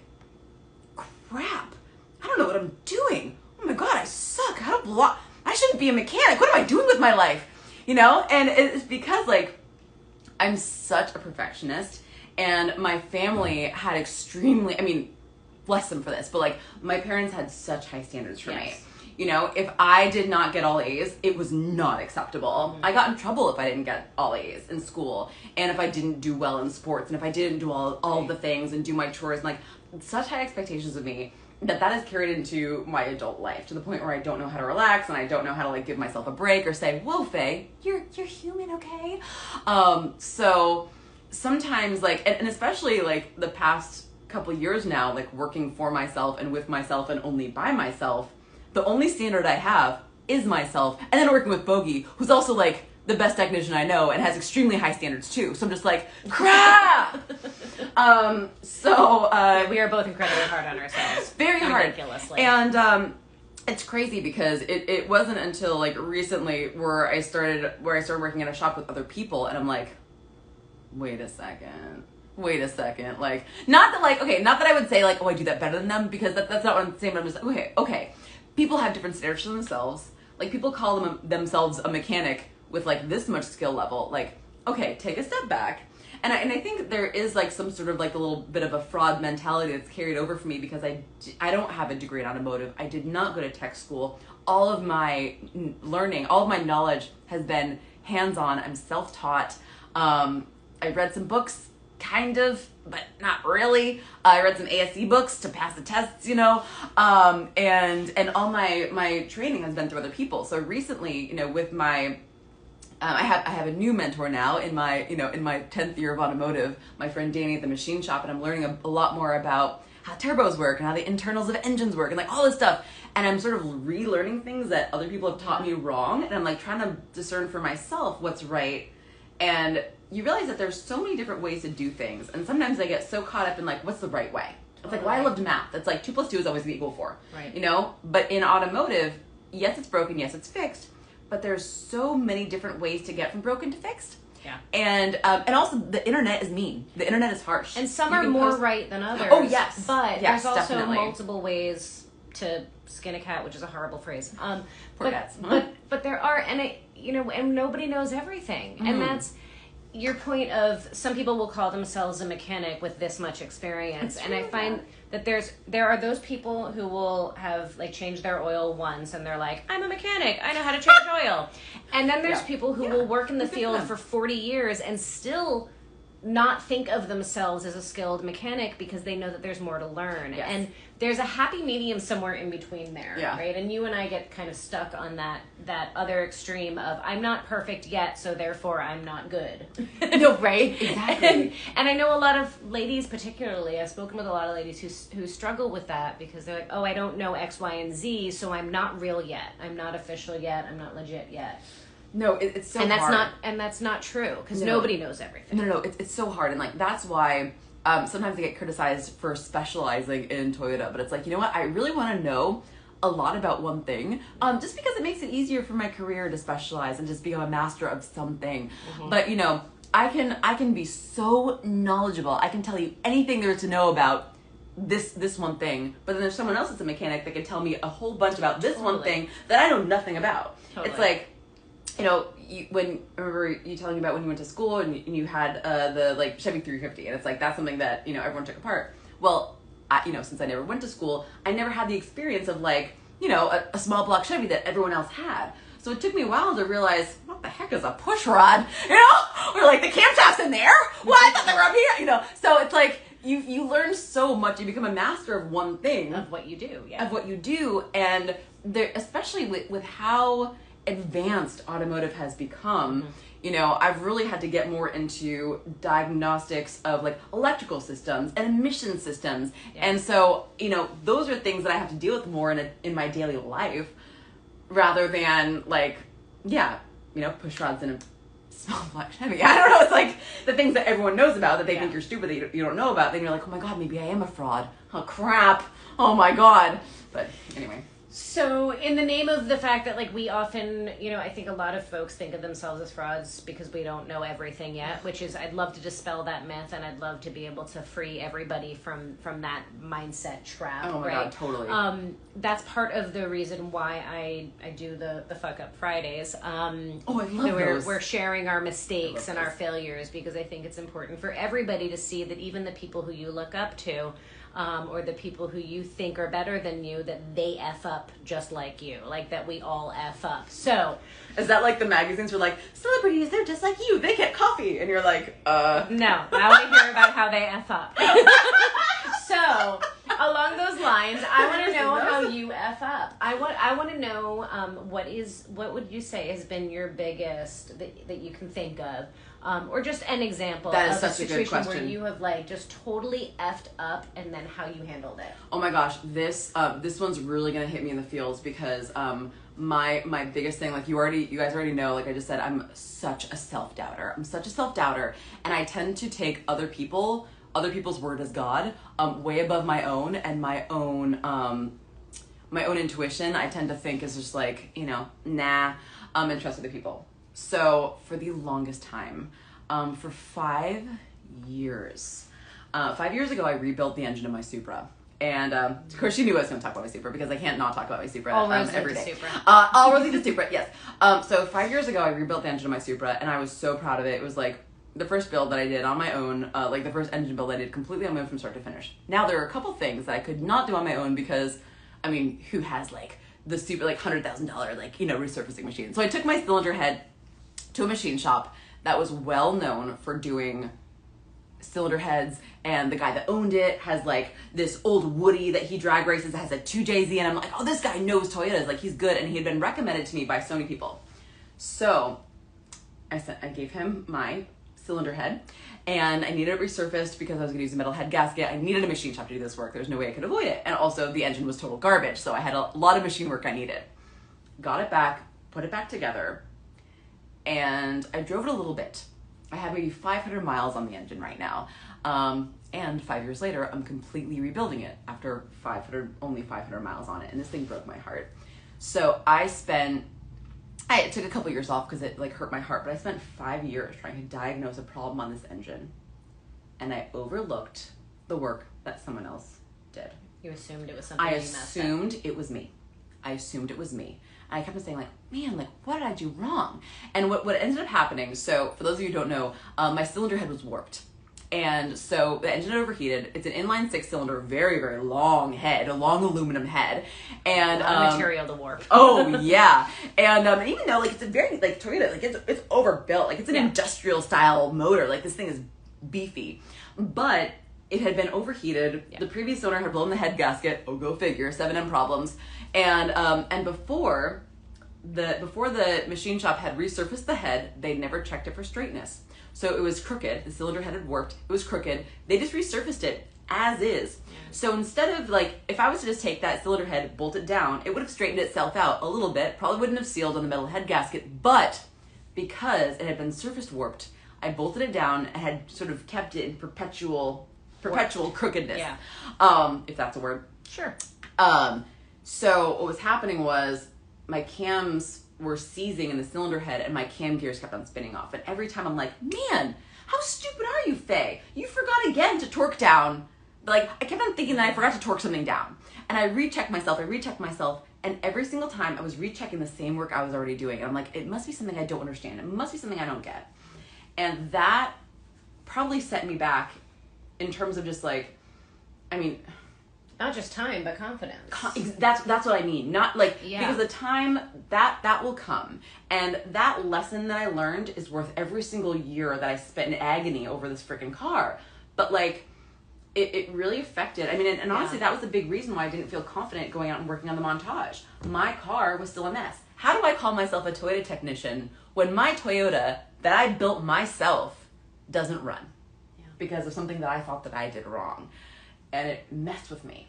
crap, I don't know what I'm doing. Oh my God, I suck. I shouldn't be a mechanic. What am I doing with my life? You know? And it's because like, I'm such a perfectionist, and my family had extremely, I mean, bless them for this, but like my parents had such high standards for me. You know, if I did not get all A's, it was not acceptable. I got in trouble if I didn't get all A's in school, and if I didn't do well in sports, and if I didn't do all the things and do my chores, and like such high expectations of me that has carried into my adult life, to the point where I don't know how to relax, and I don't know how to like give myself a break or say, whoa, Faye, you're human, okay? So sometimes like, and especially like the past couple years now, like working for myself and with myself and only by myself, the only standard I have is myself. And then working with Bogi, who's also like the best technician I know and has extremely high standards too. So I'm just like, crap! We are both incredibly hard on ourselves. Very hard. Ridiculously. And it's crazy because it wasn't until like recently where I started working in a shop with other people, and I'm like, wait a second. Like, not that I would say like, oh, I do that better than them, because that's not what I'm saying, but I'm just like, okay. People have different standards for themselves. Like, people call themselves a mechanic with like this much skill level. Like, okay, take a step back. And I think there is like some sort of like a little bit of a fraud mentality that's carried over for me, because I don't have a degree in automotive. I did not go to tech school. All of my learning, all of my knowledge has been hands-on. I'm self-taught. I read some books, kind of, but not really. I read some ASE books to pass the tests, you know, and all my training has been through other people. So recently, you know, with my, I have a new mentor now in my 10th year of automotive, my friend Danny at the machine shop, and I'm learning a lot more about how turbos work and how the internals of engines work and like all this stuff. And I'm sort of relearning things that other people have taught me wrong, and I'm like trying to discern for myself what's right. And you realize that there's so many different ways to do things, and sometimes I get so caught up in like, what's the right way? It's like, well, I loved math. It's like 2 + 2 is always equal 4, right? You know. But in automotive, yes, it's broken, yes, it's fixed, but there's so many different ways to get from broken to fixed. Yeah. And also the internet is mean. The internet is harsh, and some are more right than others. Oh yes, but yes, there's also definitely multiple ways to skin a cat, which is a horrible phrase. Poor cats. But there are, and nobody knows everything, and that's your point of some people will call themselves a mechanic with this much experience. And I find that there are those people who will have like changed their oil once and they're like, I'm a mechanic, I know how to change oil. And then there's people who will work in the field for 40 years and still not think of themselves as a skilled mechanic because they know that there's more to learn. Yes. And there's a happy medium somewhere in between there, right? And you and I get kind of stuck on that other extreme of I'm not perfect yet, so therefore I'm not good. No, right? Exactly. And I know a lot of ladies, particularly, I've spoken with a lot of ladies who struggle with that because they're like, oh, I don't know X, Y, and Z, so I'm not real yet. I'm not official yet. I'm not legit yet. No, it's so hard. Hard. And that's not true, because nobody knows everything. No, it's so hard. And like, that's why sometimes I get criticized for specializing in Toyota, but it's like, you know what? I really want to know a lot about one thing, just because it makes it easier for my career to specialize and just become a master of something. Mm-hmm. But you know, I can be so knowledgeable. I can tell you anything there is to know about this one thing, but then there's someone else that's a mechanic that can tell me a whole bunch about this one thing that I know nothing about. Totally. It's like, you know, remember you telling me about when you went to school and you had the like Chevy 350, and it's like that's something that, you know, everyone took apart. Well, since I never went to school, I never had the experience of like, you know, a small block Chevy that everyone else had. So it took me a while to realize, what the heck is a push rod? You know, or like the camshaft's in there. What? I thought they were up here. You know, so it's like you learn so much. You become a master of one thing. Of what you do. Yeah. Of what you do, and there, especially with how advanced automotive has become, you know, I've really had to get more into diagnostics of like electrical systems and emission systems. Yeah. And so, you know, those are things that I have to deal with more in my daily life rather than like, you know, push rods in small black Chevy. I don't know. It's like the things that everyone knows about that they Yeah. think you're stupid that you don't know about. Then you're like, oh my God, maybe I am a fraud. Oh crap. Oh my God. But anyway. So, in the name of the fact that, like, we often, I think a lot of folks think of themselves as frauds because we don't know everything yet, which is, I'd love to dispel that myth, and I'd love to be able to free everybody from that mindset trap. Oh my right? God, totally. That's part of the reason why I do the Fuck Up Fridays. I love those. We're sharing our mistakes and those. our failures because I think it's important for everybody to see that even the people who you look up to, or the people who you think are better than you, that they F up just like you. Like, that we all F up. So, is that like the magazines were like, celebrities, they're just like you, they get coffee, and you're like, no, now we hear about how they F up. So, along those lines, I want to know how you F up. I want to know what would you say has been your biggest that you can think of, or just an example That is of a such a good situation where question. you have, like, just totally effed up, and then how you handled it. oh my gosh, this one's really gonna hit me in the feels because my biggest thing, like you guys already know, like I just said, I'm such a self-doubter. And I tend to take other people's word as God, way above my own, and my own intuition. I tend to think is just like, nah, and trust other people. So for the longest time, for 5 years, 5 years ago, I rebuilt the engine of my Supra. And of course, she knew I was going to talk about my Supra because I can't not talk about my Supra every day. All rosy the Supra, yes. So 5 years ago, I rebuilt the engine of my Supra, and I was so proud of it. It was like the first build that I did on my own, like the first engine build I did completely on my own from start to finish. Now, there are a couple things that I could not do on my own because, I mean, who has like the super, like $100,000, like, resurfacing machine? So I took my cylinder head to a machine shop that was well known for doing cylinder heads, and the guy that owned it has like this old Woody that he drag races that has a 2JZ, and I'm like, oh, this guy knows Toyotas, like he's good, and he had been recommended to me by so many people. So I gave him my cylinder head, and I needed it resurfaced because I was going to use a metal head gasket. I needed a machine shop to do this work. There's no way I could avoid it, and also the engine was total garbage, so I had a lot of machine work I needed. Got it back, put it back together, and I drove it a little bit. I have maybe 500 miles on the engine right now. And 5 years later, I'm completely rebuilding it after only 500 miles on it. And this thing broke my heart. So I took a couple years off because it like hurt my heart, but I spent 5 years trying to diagnose a problem on this engine. And I overlooked the work that someone else did. You assumed it was something I you messed up. assumed it was me. And I kept on saying, like, man, like, what did I do wrong? And what ended up happening, so for those of you who don't know, my cylinder head was warped. And so the engine had overheated. It's an inline 6-cylinder, very, very long head, a long aluminum head. And a lot of material to warp. Oh, yeah. And even though, like, it's a very, like, Toyota, like, it's overbuilt. Like, it's an industrial style motor. Like, this thing is beefy. But it had been overheated. Yeah. The previous owner had blown the head gasket. Oh, go figure. 7M problems. And before the machine shop had resurfaced the head, they never checked it for straightness. So it was crooked. The cylinder head had warped. It was crooked. They just resurfaced it as is. Yeah. So instead of, like, if I was to just take that cylinder head, bolt it down, it would have straightened itself out a little bit. Probably wouldn't have sealed on the metal head gasket. But because it had been surface warped, I bolted it down and had sort of kept it in perpetual crookedness. Yeah. If that's a word. Sure. So what was happening was my cams were seizing in the cylinder head and my cam gears kept on spinning off. And every time I'm like, man, how stupid are you, Faye? You forgot again to torque down. Like, I kept on thinking that I forgot to torque something down. And I rechecked myself. And every single time I was rechecking the same work I was already doing. And I'm like, it must be something I don't understand. It must be something I don't get. And that probably set me back in terms of just like, I mean, not just time, but confidence. That's what I mean. Not like, because the time that will come, and that lesson that I learned is worth every single year that I spent in agony over this freaking car. But like, it really affected. I mean, and honestly, that was the big reason why I didn't feel confident going out and working on the montage. My car was still a mess. How do I call myself a Toyota technician when my Toyota that I built myself doesn't run because of something that I thought that I did wrong, and it messed with me.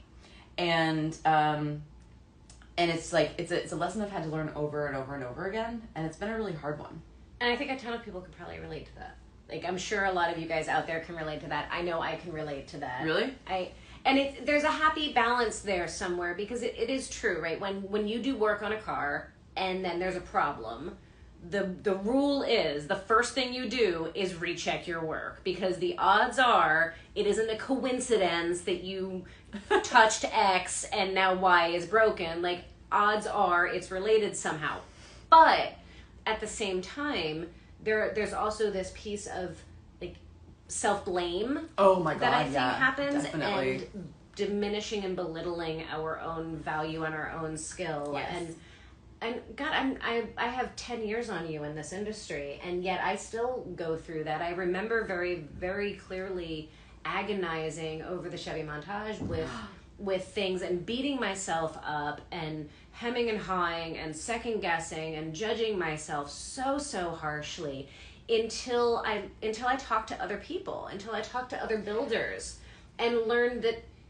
And it's like it's a lesson I've had to learn over and over and over again, and it's been a really hard one. And I think a ton of people can probably relate to that. Like, I'm sure a lot of you guys out there can relate to that. I know I can relate to that. Really? There's a happy balance there somewhere, because it is true, right? When you do work on a car and then there's a problem, the rule is the first thing you do is recheck your work, because the odds are it isn't a coincidence that you touched X and now Y is broken. Like, odds are it's related somehow. But at the same time, there's also this piece of like self-blame. Oh my God, that I think happens, definitely. and diminishing and belittling our own value and our own skill. Yes. And God, I have 10 years on you in this industry, and yet I still go through that. I remember very, very clearly agonizing over the Chevy Montage with things and beating myself up and hemming and hawing and second guessing and judging myself so harshly until I talked to other people, until I talked to other builders and learned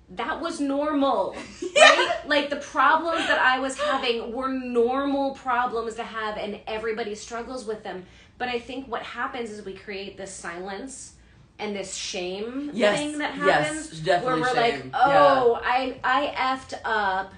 that was normal, right? Like, the problems that I was having were normal problems to have, and everybody struggles with them. But I think what happens is we create this silence and this shame thing that happens, definitely, where we're shame. like, oh, yeah. I effed up.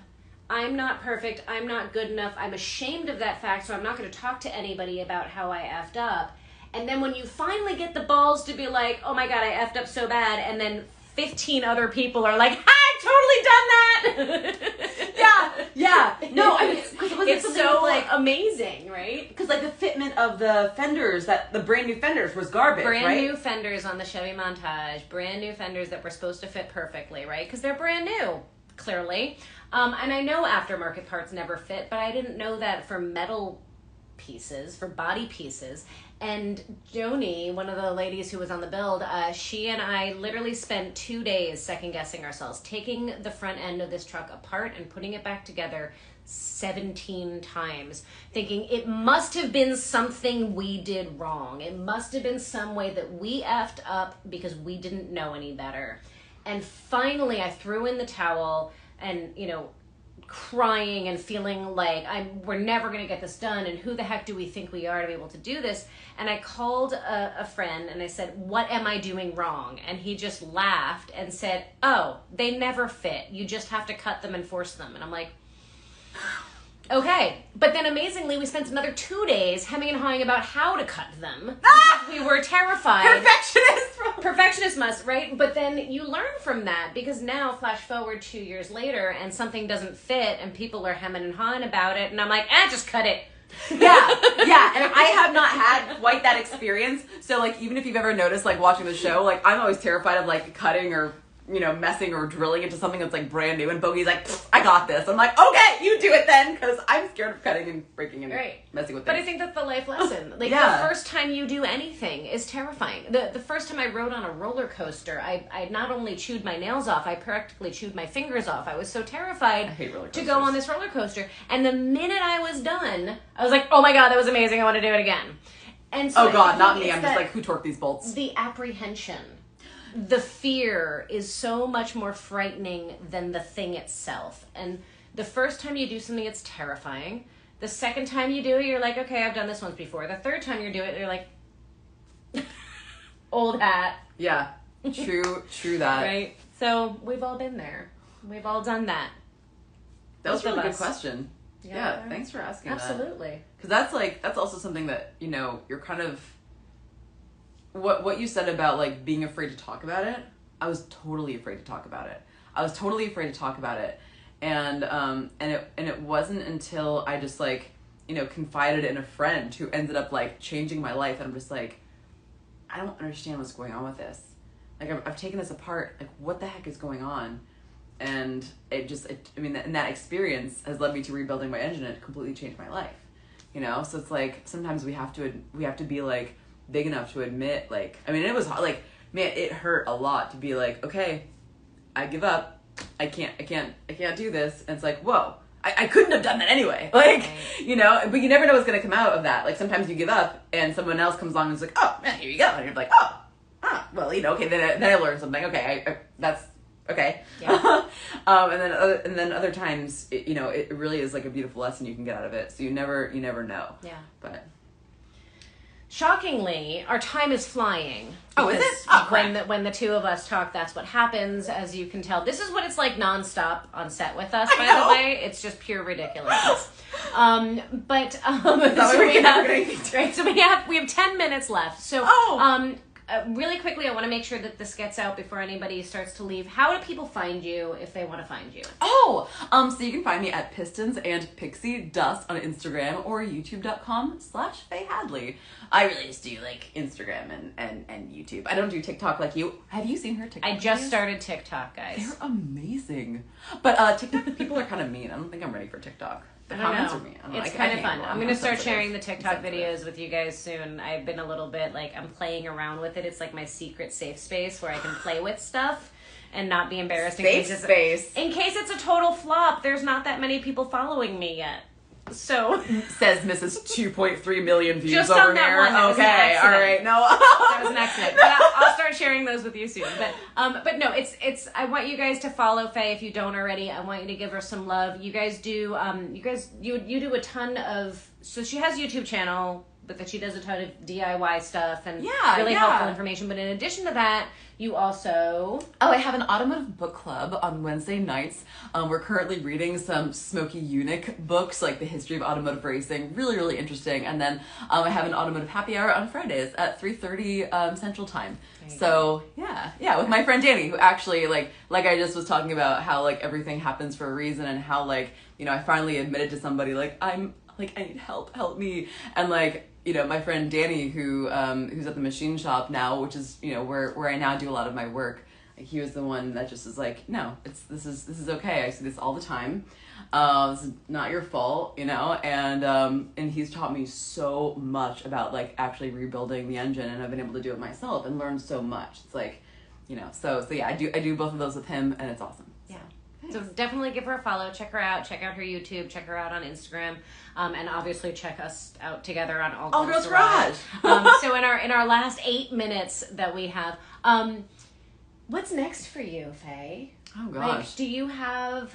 I'm not perfect. I'm not good enough. I'm ashamed of that fact, so I'm not going to talk to anybody about how I effed up. And then when you finally get the balls to be like, oh my God, I effed up so bad, and then 15 other people are like, I've totally done that. yeah. No, I mean, it's so like amazing, right? Because like the fitment of the fenders, the brand new fenders was garbage, right? Brand new fenders on the Chevy Montage, brand new fenders that were supposed to fit perfectly, right? Because they're brand new, clearly. And I know aftermarket parts never fit, but I didn't know that for metal pieces, for body pieces. And Joni, one of the ladies who was on the build, she and I literally spent 2 days second guessing ourselves, taking the front end of this truck apart and putting it back together 17 times, thinking it must have been something we did wrong. It must have been some way that we effed up because we didn't know any better. And finally I threw in the towel and, crying and feeling like we're never going to get this done, and who the heck do we think we are to be able to do this? And I called a friend and I said, what am I doing wrong? And he just laughed and said, oh, they never fit. You just have to cut them and force them. And I'm like, okay. But then amazingly, we spent another 2 days hemming and hawing about how to cut them. Because we were terrified. Perfectionist must, right? But then you learn from that, because now flash forward 2 years later and something doesn't fit and people are hemming and hawing about it. And I'm like, just cut it. Yeah. And I have not had quite that experience. So like, even if you've ever noticed, like watching the show, like I'm always terrified of like cutting or messing or drilling into something that's like brand new, and Bogi's like, I got this. I'm like, okay, you do it then, because I'm scared of cutting and breaking and messing with things. But I think that's the life lesson. Like, the first time you do anything is terrifying. The first time I rode on a roller coaster, I not only chewed my nails off, I practically chewed my fingers off. I was so terrified to go on this roller coaster. And the minute I was done, I was like, oh my God, that was amazing. I want to do it again. And so not me. I'm just like, who torqued these bolts? The apprehension. The fear is so much more frightening than the thing itself. And the first time you do something, it's terrifying. The second time you do it, you're like, okay, I've done this once before. The third time you do it, you're like, old hat. Yeah, true that. Right? So we've all been there. We've all done that. That was a really good question. Yeah, thanks for asking that. Absolutely. Because that's also something that, you're kind of... What you said about like being afraid to talk about it, I was totally afraid to talk about it. And it wasn't until I just like, confided in a friend who ended up like changing my life, and I'm just like, I don't understand what's going on with this. Like I've taken this apart. Like what the heck is going on? And and that experience has led me to rebuilding my engine, and it completely changed my life. So it's like sometimes we have to be like big enough to admit, like, it was hard, like, man, it hurt a lot to be like, okay, I give up, I can't do this, and it's like, whoa, I couldn't have done that anyway, like, but you never know what's gonna come out of that. Like sometimes you give up and someone else comes along and is like, oh man, here you go, and you're like, well, okay, then I learned something, okay, that's okay. Yeah. and then other times, it really is like a beautiful lesson you can get out of it, so you never know. Yeah. But shockingly, our time is flying. Oh, is it? Oh, when the two of us talk, that's what happens. As you can tell, this is what it's like nonstop on set with us. By the way, it's just pure ridiculousness. So we have 10 minutes left. So really quickly, I want to make sure that this gets out before anybody starts to leave. How do people find you if they want to find you? So you can find me at Pistons and Pixie Dust on Instagram or youtube.com/Faye Hadley. I really just do like Instagram and YouTube. I don't do TikTok like you. Have you seen her TikTok? I just started TikTok, guys. They're amazing. But TikTok people are kind of mean. I don't think I'm ready for TikTok. The comments are mean. It's kind of fun. I'm going to start sharing the TikTok videos with you guys soon. I've been a little bit like, I'm playing around with it. It's like my secret safe space where I can play with stuff and not be embarrassed in case it's a total flop. There's not that many people following me yet. So says Mrs. 2.3 million views just over on that here. One, Okay, all right. No, that was an accident. But I'll start sharing those with you soon. But no, it's. I want you guys to follow Faye if you don't already. I want you to give her some love. You guys do. You do a ton of. So she has a YouTube channel, but that she does a ton of DIY stuff and really helpful information. But in addition to that, you also... I have an automotive book club on Wednesday nights. We're currently reading some Smokey Yunick books, like the history of automotive racing. Really, really interesting. And then I have an automotive happy hour on Fridays at 3:30 Central Time. So, yeah, with my friend Danny, who actually, like I just was talking about how, like, everything happens for a reason and how, like, I finally admitted to somebody, like, I need help me. And, like, my friend Danny, who's at the machine shop now, which is, where I now do a lot of my work. He was the one that just is like, no, this is okay. I see this all the time. This is not your fault, and he's taught me so much about like actually rebuilding the engine, and I've been able to do it myself and learn so much. It's like, so yeah, I do both of those with him, and it's awesome. Yeah. So definitely give her a follow. Check her out. Check out her YouTube. Check her out on Instagram, and obviously check us out together on All Girls Garage. So in our last 8 minutes that we have, what's next for you, Faye? Oh gosh. Like, do you have?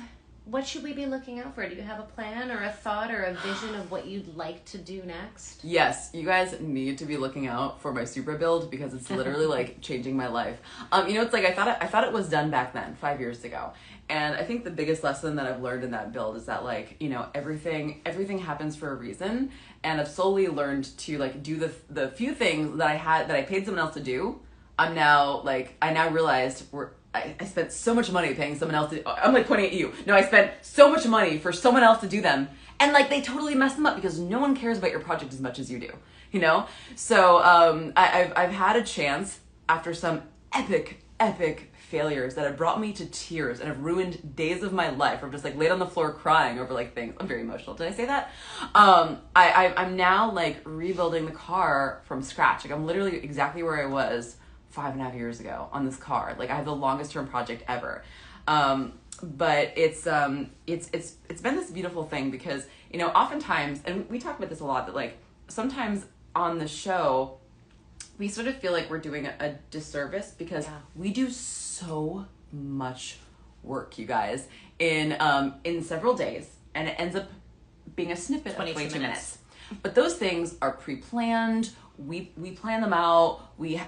What should we be looking out for? Do you have a plan or a thought or a vision of what you'd like to do next? Yes, you guys need to be looking out for my Supra build because it's literally like changing my life. It's like I thought it was done back then, 5 years ago. And I think the biggest lesson that I've learned in that build is that like, everything happens for a reason. And I've slowly learned to like do the few things that I paid someone else to do. I now realized I spent so much money paying someone else to, I'm like pointing at you. No, I spent so much money for someone else to do them. And like they totally mess them up because no one cares about your project as much as you do, So I've had a chance after some epic failures that have brought me to tears and have ruined days of my life. I've just like laid on the floor crying over like things. I'm very emotional. Did I say that? I'm now like rebuilding the car from scratch. Like I'm literally exactly where I was 5.5 years ago on this car. Like I have the longest term project ever. But it's been this beautiful thing because, oftentimes, and we talk about this a lot, that like sometimes on the show, we sort of feel like we're doing a disservice because we do so much work, you guys, in several days, and it ends up being a snippet of 22 minutes. But those things are pre-planned. We plan them out. We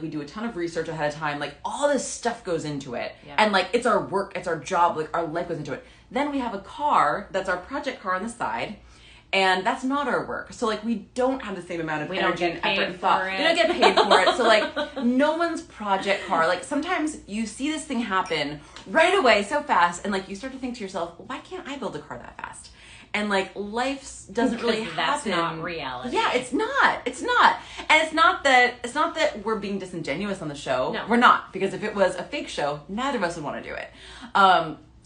do a ton of research ahead of time. Like all this stuff goes into it, and like it's our work, it's our job. Like our life goes into it. Then we have a car that's our project car on the side, and that's not our work. So like we don't have the same amount of energy and effort and thought. We don't get paid for it. So like no one's project car. Like sometimes you see this thing happen right away so fast, and like you start to think to yourself, well, why can't I build a car that fast? And like life doesn't really happen. That's not reality. Yeah, it's not. And it's not that we're being disingenuous on the show. No. We're not, because if it was a fake show, neither of us would want to do it.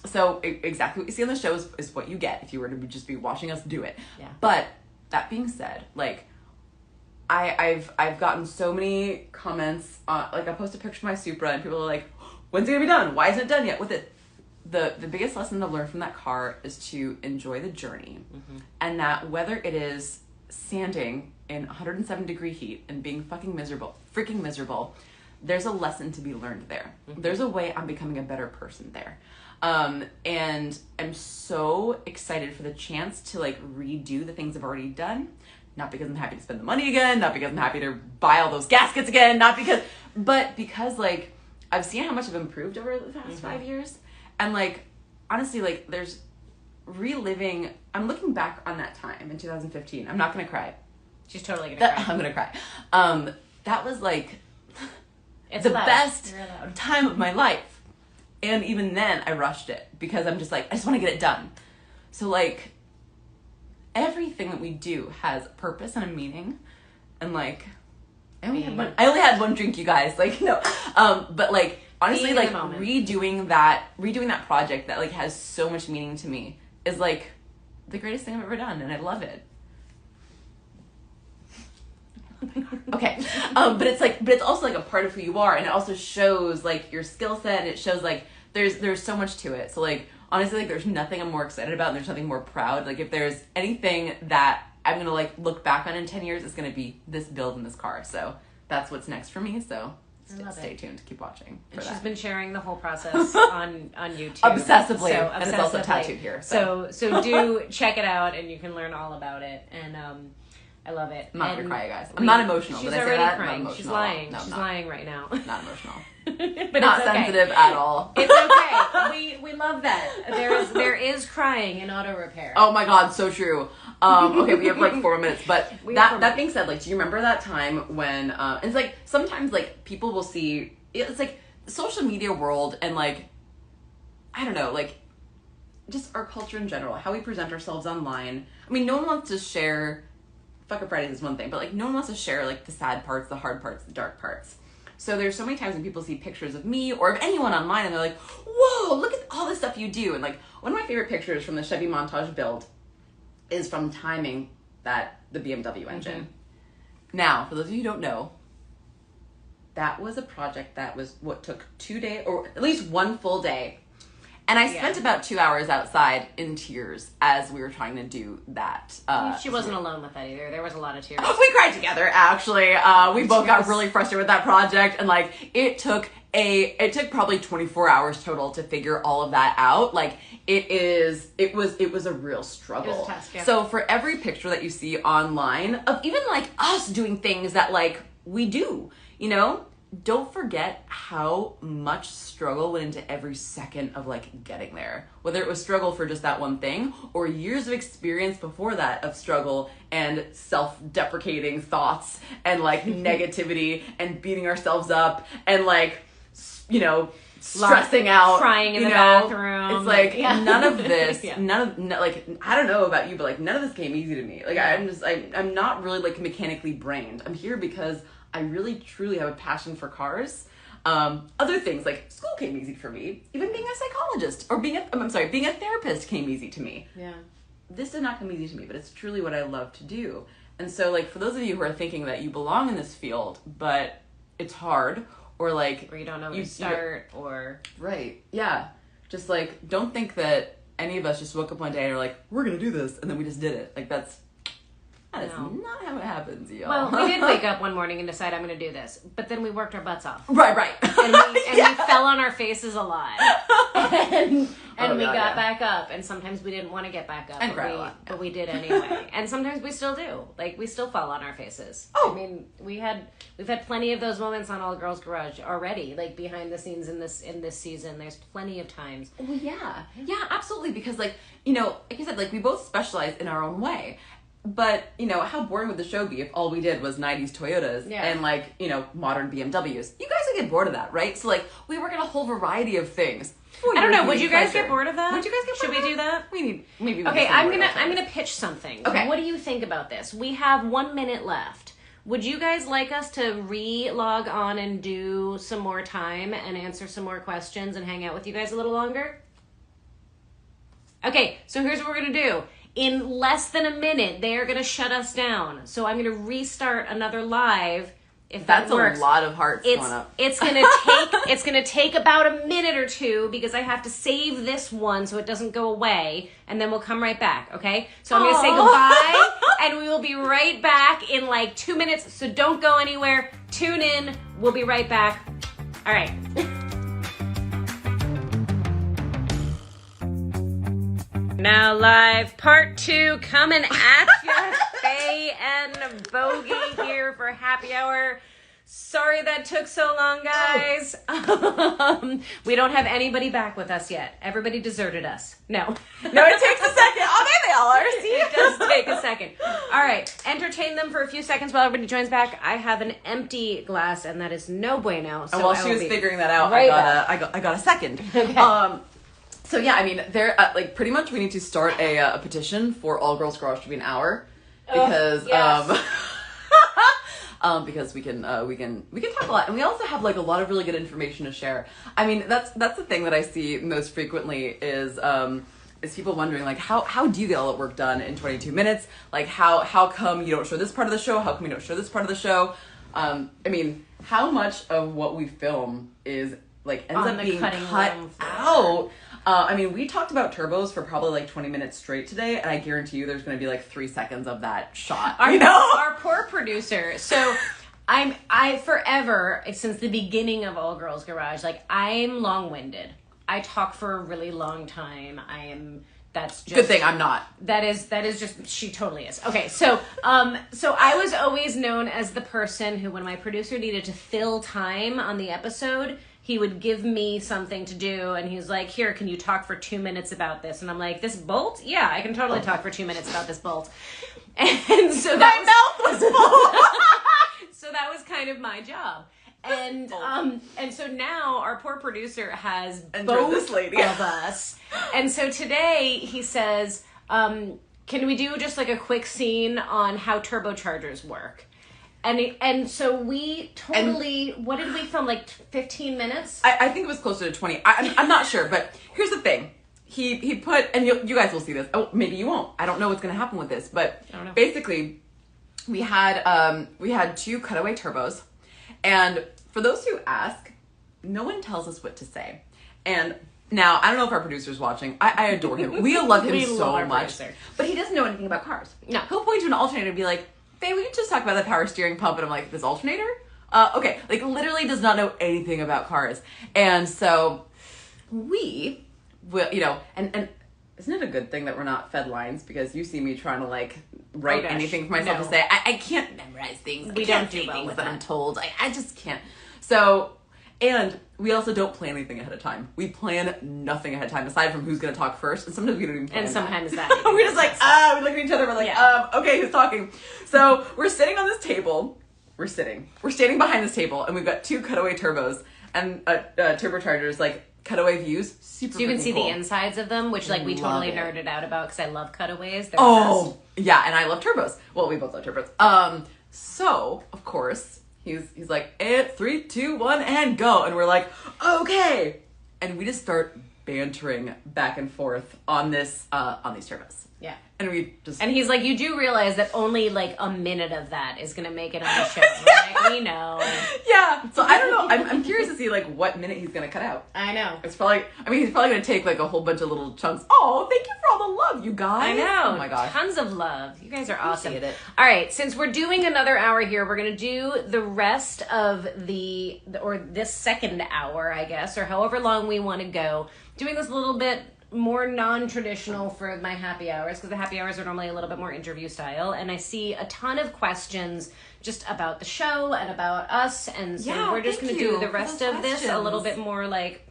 So exactly what you see on the show is what you get if you were to just be watching us do it. Yeah. But that being said, like I've gotten so many comments like I post a picture of my Supra and people are like, when's it gonna be done? Why isn't it done yet with it? The biggest lesson I've learned from that car is to enjoy the journey. Mm-hmm. And that whether it is sanding in 107-degree heat and being freaking miserable, there's a lesson to be learned there. Mm-hmm. There's a way I'm becoming a better person there. And I'm so excited for the chance to like redo the things I've already done, Not because I'm happy to spend the money again, not because I'm happy to buy all those gaskets again, but because like I've seen how much I've improved over the past 5 years. And like, honestly, like there's reliving, I'm looking back on that time in 2015. I'm not going to cry. She's totally going to cry. I'm going to cry. That was like it's the allowed. best time of my life. And even then I rushed it because I'm just like, I just want to get it done. So like everything that we do has purpose and a meaning. And like, I only had one drink, you guys. Like, no. But like, honestly, like redoing that project that like has so much meaning to me is like the greatest thing I've ever done, and I love it. Okay. But it's also like a part of who you are, and it also shows like your skill set, and it shows like there's so much to it. So like honestly, like there's nothing I'm more excited about, and there's nothing more proud. Like if there's anything that I'm gonna like look back on in 10 years, it's gonna be this build in this car. So that's what's next for me. So stay tuned. Keep watching. And she's been sharing the whole process on YouTube obsessively, and it's also tattooed here. So do check it out, and you can learn all about it. And I love it. I'm not gonna cry, you guys. I'm not emotional. She's Did I say already that? crying. Not She's lying. She's lying right now. Not emotional. But not it's okay. sensitive at all. It's okay. We love that. There is crying in auto repair. Oh my god, so true. Okay, we have like 4 minutes, but that being said, like, do you remember that time when it's like sometimes like people will see, it's like the social media world and like I don't know, like just our culture in general, how we present ourselves online. I mean, no one wants to share. Fuck Up Fridays is one thing, but like no one wants to share like the sad parts, the hard parts, the dark parts. So there's so many times when people see pictures of me or of anyone online and they're like, whoa, look at all this stuff you do. And like one of my favorite pictures from the Chevy montage build is from timing the BMW engine. Now, for those of you who don't know, that was a project that was what took 2 days, or at least one full day. And I spent about 2 hours outside in tears as we were trying to do that. She wasn't alone with that either. There was a lot of tears. We cried together, actually. We both got really frustrated with that project, and like it took probably 24 hours total to figure all of that out. Like it was a real struggle. It was a task, yeah. So for every picture that you see online of even like us doing things that like we do, you know, don't forget how much struggle went into every second of like getting there. Whether it was struggle for just that one thing or years of experience before that of struggle and self-deprecating thoughts and like negativity and beating ourselves up and like, you know, stressing out, crying in the bathroom. It's like none of this, like I don't know about you, but like none of this came easy to me. Like I'm not really like mechanically brained. I'm here because I really truly have a passion for cars. Other things like school came easy for me. Even being a psychologist or being a therapist came easy to me. Yeah. This did not come easy to me, but it's truly what I love to do. And so like for those of you who are thinking that you belong in this field, but it's hard or like or you don't know where to start or right. Yeah. Just like don't think that any of us just woke up one day and are like, we're gonna do this, and then we just did it. Like that is not how it happens, y'all. Well, we did wake up one morning and decide I'm going to do this, but then we worked our butts off. Right. And we fell on our faces a lot. And we got back up, and sometimes we didn't want to get back up. And cried a lot. But we did anyway. And sometimes we still do. Like, we still fall on our faces. Oh. I mean, we've had plenty of those moments on All Girls Garage already, like behind the scenes in this season. There's plenty of times. Well, yeah. Yeah, absolutely. Because, like, you know, like I said, like, we both specialize in our own way. But, you know, how boring would the show be if all we did was 90s Toyotas and, like, you know, modern BMWs? You guys would get bored of that, right? So, like, we work in a whole variety of things. I don't know. Would you guys get bored of that? Would you guys get bored Should we do that? Maybe. Okay, I'm gonna pitch something. Okay. What do you think about this? We have 1 minute left. Would you guys like us to re-log on and do some more time and answer some more questions and hang out with you guys a little longer? Okay, so here's what we're gonna do. In less than a minute, they are going to shut us down. So I'm going to restart another live. If that works. That's a lot of hearts going up. It's going to take about a minute or two because I have to save this one so it doesn't go away, and then we'll come right back. Okay? So I'm going to say goodbye, and we will be right back in like 2 minutes. So don't go anywhere. Tune in. We'll be right back. All right. Now live, part 2 coming at you. Faye and Bogi here for happy hour. Sorry that took so long, guys. We don't have anybody back with us yet. Everybody deserted us. No, it takes a second. Oh, there they all are. See? It does take a second. All right, entertain them for a few seconds while everybody joins back. I have an empty glass, and that is no bueno. So and while she was figuring that out, right I got a second. Okay. So yeah, I mean, there like pretty much we need to start a petition for all girls garage to be an hour because yes. because we can talk a lot, and we also have like a lot of really good information to share. I mean, that's the thing that I see most frequently is people wondering like how do you get all that work done in 22 minutes? Like how come you don't show this part of the show? How come you don't show this part of the show? I mean, how much of what we film is like ends up being cut out? I mean, we talked about turbos for probably like 20 minutes straight today, and I guarantee you there's going to be like 3 seconds of that shot. Our poor producer. So I forever, since the beginning of All Girls Garage, like I'm long-winded. I talk for a really long time. That's just good thing I'm not. That is just, she totally is. Okay, so I was always known as the person who, when my producer needed to fill time on the episode, he would give me something to do, and he's like, here, can you talk for 2 minutes about this? And I'm like, this bolt? Yeah, I can totally talk for 2 minutes about this bolt. And so my mouth was full. So that was kind of my job. And so now our poor producer has both this lady of us. And so today he says, can we do just like a quick scene on how turbochargers work? And so we totally, what did we film, like 15 minutes? I think it was closer to 20. I'm not sure, but here's the thing. He put, and you guys will see this. Oh, maybe you won't. I don't know what's going to happen with this, but basically we had 2 cutaway turbos. And for those who ask, no one tells us what to say. And now, I don't know if our producer's watching. I adore him. We love him so much. Producer. But he doesn't know anything about cars. No. He'll point to an alternator and be like, Faye, we can just talk about the power steering pump. And I'm like, this alternator? Okay. Like, literally does not know anything about cars. And so we will, and isn't it a good thing that we're not fed lines? Because you see me trying to like write anything for myself to say. I can't memorize things. We don't do well things with that I'm told. I just can't. So, and we also don't plan anything ahead of time. We plan nothing ahead of time aside from who's going to talk first. And sometimes we don't even plan And sometimes that. We're just like, we look at each other. We're like, okay, who's talking? So we're sitting on this table. We're standing behind this table, and we've got 2 cutaway turbos and turbochargers, like cutaway views. Super so you can see cool. the insides of them, which like we totally nerded out about because I love cutaways. They're yeah, and I love turbos. Well, we both love turbos. So of course he's like, and 3, 2, 1, and go, and we're like, okay, and we just start bantering back and forth on this on these turbos. Yeah. And he's like, you do realize that only like a minute of that is going to make it on the show. We're like, we know. Yeah. So I don't know. I'm curious to see like what minute he's going to cut out. I know. It's probably, he's probably going to take like a whole bunch of little chunks. Oh, thank you for all the love, you guys. I know. Oh my gosh. Tons of love. You guys are awesome. Appreciate it. All right. Since we're doing another hour here, we're going to do the rest of this second hour, I guess, or however long we want to go. Doing this a little bit more non-traditional for my happy hours, because the happy hours are normally a little bit more interview style, and I see a ton of questions just about the show and about us, and so we're just going to do the rest of this a little bit more like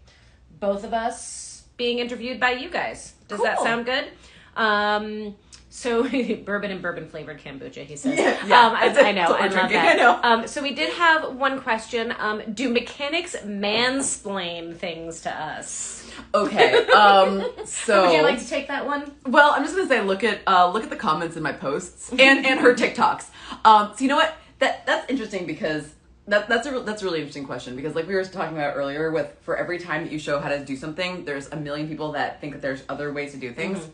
both of us being interviewed by you guys. Does that sound good? So bourbon and bourbon flavored kombucha, he says. I know, I love that. I know. So we did have one question. Do mechanics mansplain things to us? Okay. So would you like to take that one? Well, I'm just gonna say look at the comments in my posts and her TikToks. So you know what? That's interesting because that's a really interesting question, because like we were talking about earlier, for every time that you show how to do something, there's a million people that think that there's other ways to do things. Mm-hmm.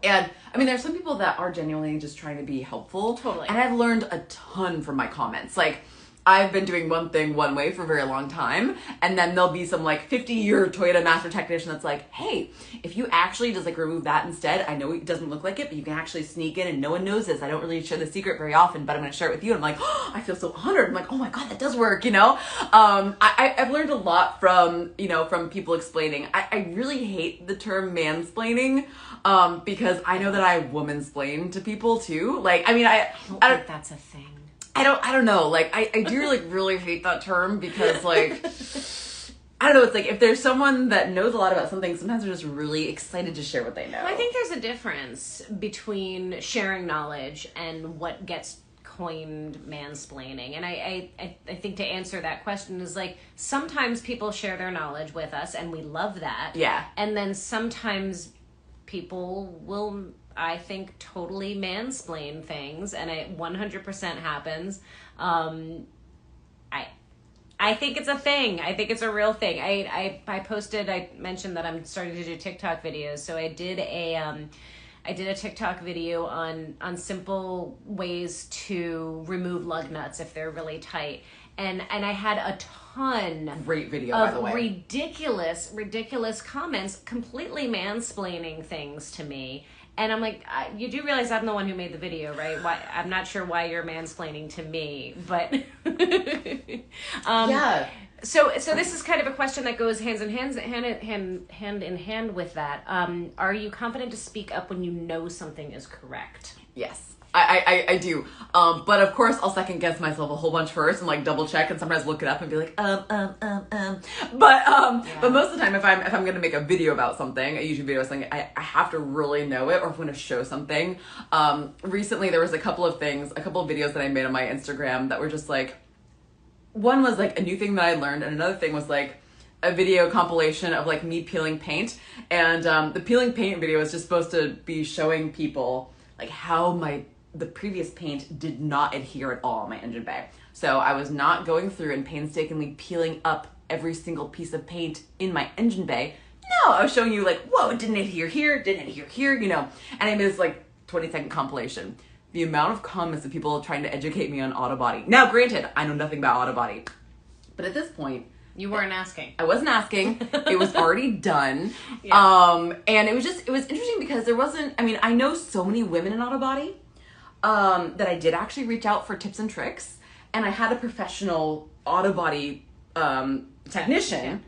And there's some people that are genuinely just trying to be helpful. Totally. And I've learned a ton from my comments. Like, I've been doing one thing one way for a very long time, and then there'll be some like 50-year Toyota master technician that's like, hey, if you actually just like remove that instead, I know it doesn't look like it, but you can actually sneak in and no one knows this. I don't really share the secret very often, but I'm going to share it with you. And I'm like, oh, I feel so honored. I'm like, oh my God, that does work, you know? I've learned a lot from, you know, from people explaining. I really hate the term mansplaining, because I know that I woman-splain to people too. Like, I mean, I don't think that's a thing. I don't know. Like, I do like really hate that term because like, I don't know. It's like if there's someone that knows a lot about something, sometimes they're just really excited to share what they know. I think there's a difference between sharing knowledge and what gets coined mansplaining. And I think to answer that question is like, sometimes people share their knowledge with us and we love that. Yeah. And then sometimes people will, I think, totally mansplain things, and it 100% happens. I think it's a thing. I think it's a real thing. I mentioned that I'm starting to do TikTok videos, so I did a TikTok video on simple ways to remove lug nuts if they're really tight. And I had a ton great video, by the way. ridiculous comments, completely mansplaining things to me. And I'm like, you do realize I'm the one who made the video, right? Why? I'm not sure why you're mansplaining to me, but yeah. So this is kind of a question that goes hand in hand with that. Are you confident to speak up when you know something is correct? Yes. I do. But of course I'll second guess myself a whole bunch first and like double check and sometimes look it up and be like, But most of the time if I'm going to make a video about something, a YouTube video or something, I have to really know it, or if I'm going to show something. Recently there was a couple of videos that I made on my Instagram that were just like, one was like a new thing that I learned, and another thing was like a video compilation of like me peeling paint. And the peeling paint video is just supposed to be showing people like how the previous paint did not adhere at all on my engine bay. So I was not going through and painstakingly peeling up every single piece of paint in my engine bay. No, I was showing you like, whoa, it didn't adhere here, you know. And I made this like 20-second compilation. The amount of comments of people trying to educate me on auto body. Now, granted, I know nothing about auto body, but at this point, you weren't asking. I wasn't asking. It was already done. Yeah. And it was interesting because there wasn't, I mean, I know so many women in auto body, that I did actually reach out for tips and tricks, and I had a professional auto body, technician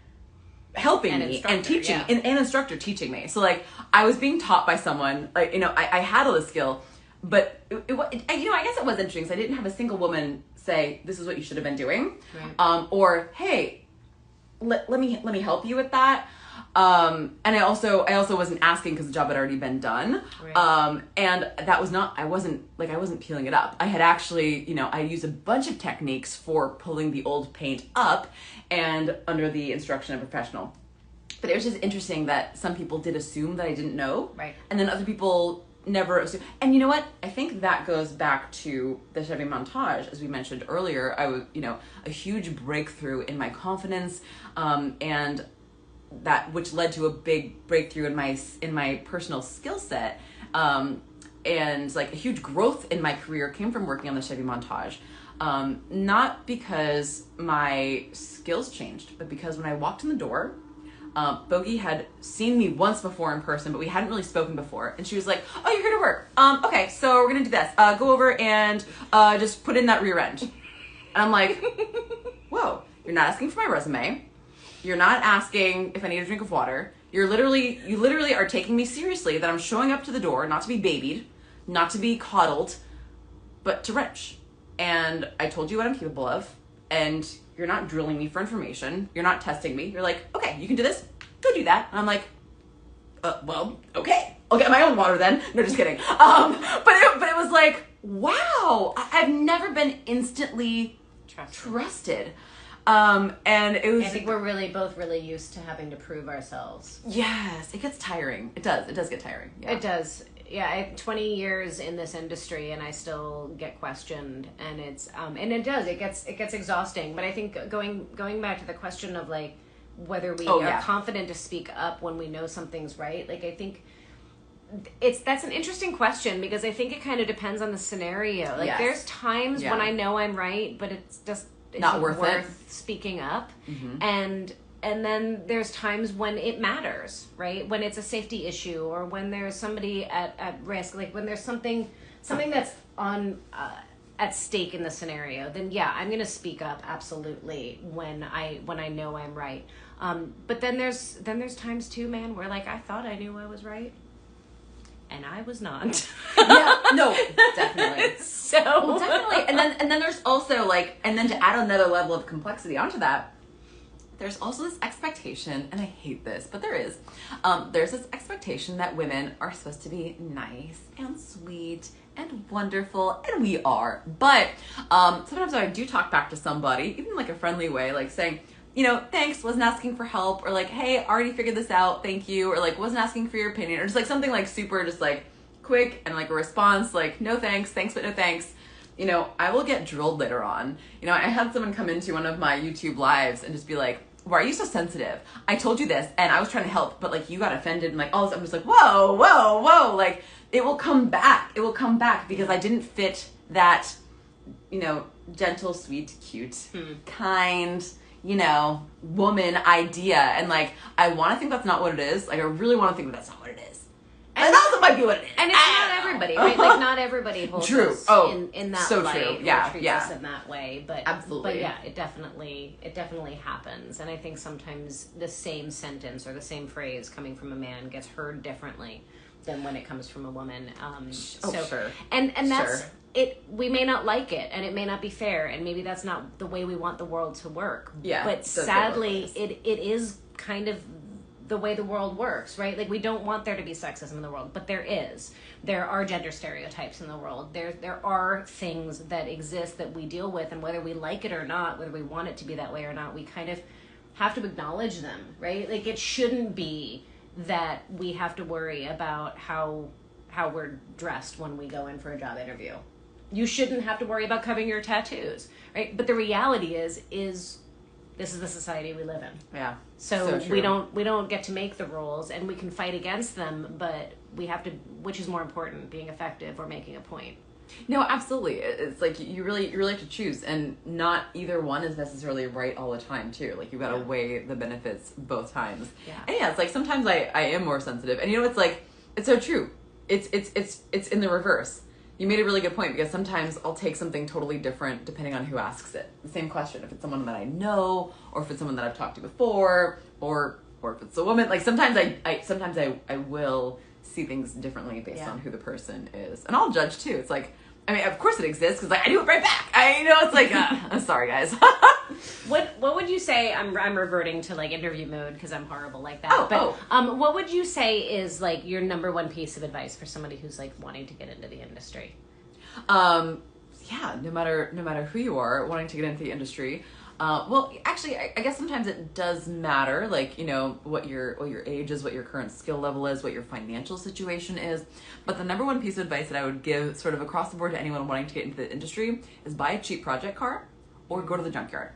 helping me and teaching, an instructor teaching me. So like, I was being taught by someone, like, you know, I had all the skill, but you know, I guess it was interesting because I didn't have a single woman say, this is what you should have been doing. Right. Or, hey, let me help you with that. And I also wasn't asking because the job had already been done. Right. And that was not, I wasn't peeling it up. I had actually, you know, I used a bunch of techniques for pulling the old paint up and under the instruction of a professional. But it was just interesting that some people did assume that I didn't know. Right. And then other people never assume. And you know what? I think that goes back to the Chevy montage, as we mentioned earlier. I was, you know, a huge breakthrough in my confidence, and that which led to a big breakthrough in my personal skill set, and like a huge growth in my career came from working on the Chevy montage. Not because my skills changed, but because when I walked in the door, Bogi had seen me once before in person, but we hadn't really spoken before. And she was like, oh, you're here to work. Okay, so we're going to do this. Go over and just put in that rear end. And I'm like, whoa, you're not asking for my resume. You're not asking if I need a drink of water. You literally are taking me seriously that I'm showing up to the door, not to be babied, not to be coddled, but to wrench. And I told you what I'm capable of, and you're not drilling me for information. You're not testing me. You're like, okay, you can do this. Go do that. And I'm like, well, okay. I'll get my own water then. No, just kidding. But it was like, wow, I've never been instantly trusted. And it was. I think we're both really used to having to prove ourselves. Yes, it gets tiring. It does. It does get tiring. Yeah. It does. Yeah, I have 20 years in this industry, and I still get questioned, and it's and it does. It gets exhausting. But I think going back to the question of like whether we are confident to speak up when we know something's right. Like I think that's an interesting question because I think it kind of depends on the scenario. Like there's times when I know I'm right, but it's just not worth it, speaking up. And then there's times when it matters, right? When it's a safety issue, or when there's somebody at risk, like when there's something that's on at stake in the scenario, then yeah, I'm going to speak up absolutely when I know I'm right. But then there's times too, man, where like I thought I knew I was right, and I was not. Yeah, no, definitely. So well, definitely, and then there's also like, and then to add another level of complexity onto that, there's also this expectation, and I hate this, but there is. There's this expectation that women are supposed to be nice and sweet and wonderful, and we are. But sometimes I do talk back to somebody, even in like a friendly way, like saying, you know, thanks, wasn't asking for help, or like, hey, already figured this out, thank you, or like, wasn't asking for your opinion, or just like something like super just like quick and like a response, like, no thanks, thanks but no thanks. You know, I will get drilled later on. You know, I had someone come into one of my YouTube lives and just be like, why are you so sensitive? I told you this and I was trying to help, but like you got offended and like all this. I'm just like, whoa, whoa, whoa. Like it will come back. It will come back because I didn't fit that, you know, gentle, sweet, cute, kind, you know, woman idea. And like, I want to think that's not what it is. Like I really want to think that's not what it is. And that also might be what it is. And it's not everybody, right? Like not everybody holds us in that so light, true. Yeah, or treats us in that way. But absolutely. But yeah, it definitely happens. And I think sometimes the same sentence or the same phrase coming from a man gets heard differently than when it comes from a woman. Sure. And that's it. We may not like it, and it may not be fair, and maybe that's not the way we want the world to work. Yeah. But sadly, it is kind of the way the world works, right? Like we don't want there to be sexism in the world, but there is. There are gender stereotypes in the world. There are things that exist that we deal with, and whether we like it or not, whether we want it to be that way or not, we kind of have to acknowledge them, right? Like it shouldn't be that we have to worry about how we're dressed when we go in for a job interview. You shouldn't have to worry about covering your tattoos, right? But the reality is this is the society we live in. Yeah. So we don't get to make the rules, and we can fight against them, but we have to, which is more important, being effective or making a point? No, absolutely. It's like you really have to choose, and not either one is necessarily right all the time too. Like you've got to weigh the benefits both times. Yeah. And yeah, it's like sometimes I am more sensitive, and you know, it's like it's so true. It's in the reverse. You made a really good point, because sometimes I'll take something totally different depending on who asks it. The same question, if it's someone that I know, or if it's someone that I've talked to before, or if it's a woman. Like sometimes I will see things differently based on who the person is, and I'll judge too. It's like, I mean, of course it exists, because like I do it right back. It's like I'm sorry, guys. What would you say? I'm reverting to like interview mode because I'm horrible like that. What would you say is like your number one piece of advice for somebody who's like wanting to get into the industry? Yeah, no matter who you are wanting to get into the industry. Well, actually, I guess sometimes it does matter, like, you know, what your age is, what your current skill level is, what your financial situation is. But the number one piece of advice that I would give sort of across the board to anyone wanting to get into the industry is buy a cheap project car or go to the junkyard.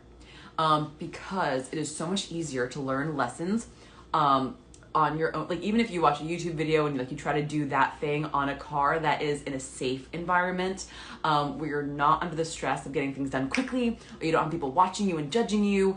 Because it is so much easier to learn lessons on your own. Like even if you watch a YouTube video and like you try to do that thing on a car that is in a safe environment, where you're not under the stress of getting things done quickly, or you don't have people watching you and judging you,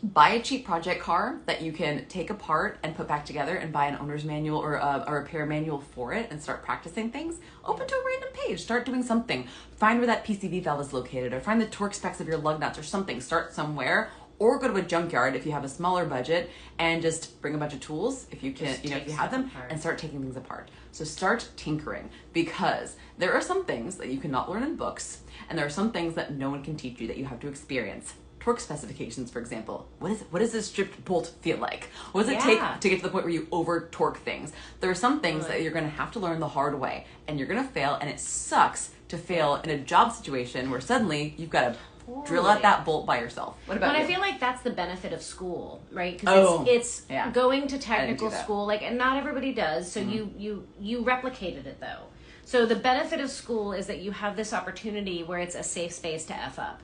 buy a cheap project car that you can take apart and put back together, and buy an owner's manual or a repair manual for it, and start practicing things. Open to a random page, start doing something. Find where that PCV valve is located, or find the torque specs of your lug nuts or something. Start somewhere. Or go to a junkyard if you have a smaller budget, and just bring a bunch of tools if you can, if you have them, and start taking things apart. So start tinkering, because there are some things that you cannot learn in books, and there are some things that no one can teach you that you have to experience. Torque specifications, for example. What does this stripped bolt feel like? What does it take to get to the point where you over torque things? There are some things that you're going to have to learn the hard way, and you're going to fail, and it sucks to fail in a job situation where suddenly you've got to drill out that bolt by yourself. What about you? I feel like that's the benefit of school, right? Because it's going to technical school, like, and not everybody does. So you replicated it though. So the benefit of school is that you have this opportunity where it's a safe space to F up,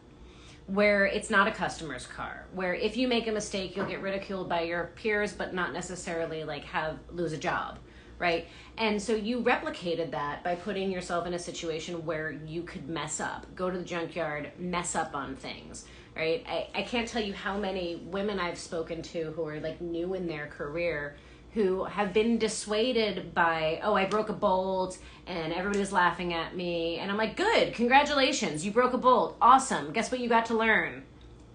where it's not a customer's car, where if you make a mistake, you'll get ridiculed by your peers, but not necessarily like lose a job. right? And so you replicated that by putting yourself in a situation where you could mess up, go to the junkyard, mess up on things, right? I can't tell you how many women I've spoken to who are like new in their career who have been dissuaded by, oh, I broke a bolt and everybody's laughing at me. And I'm like, good, congratulations, you broke a bolt. Awesome. Guess what you got to learn?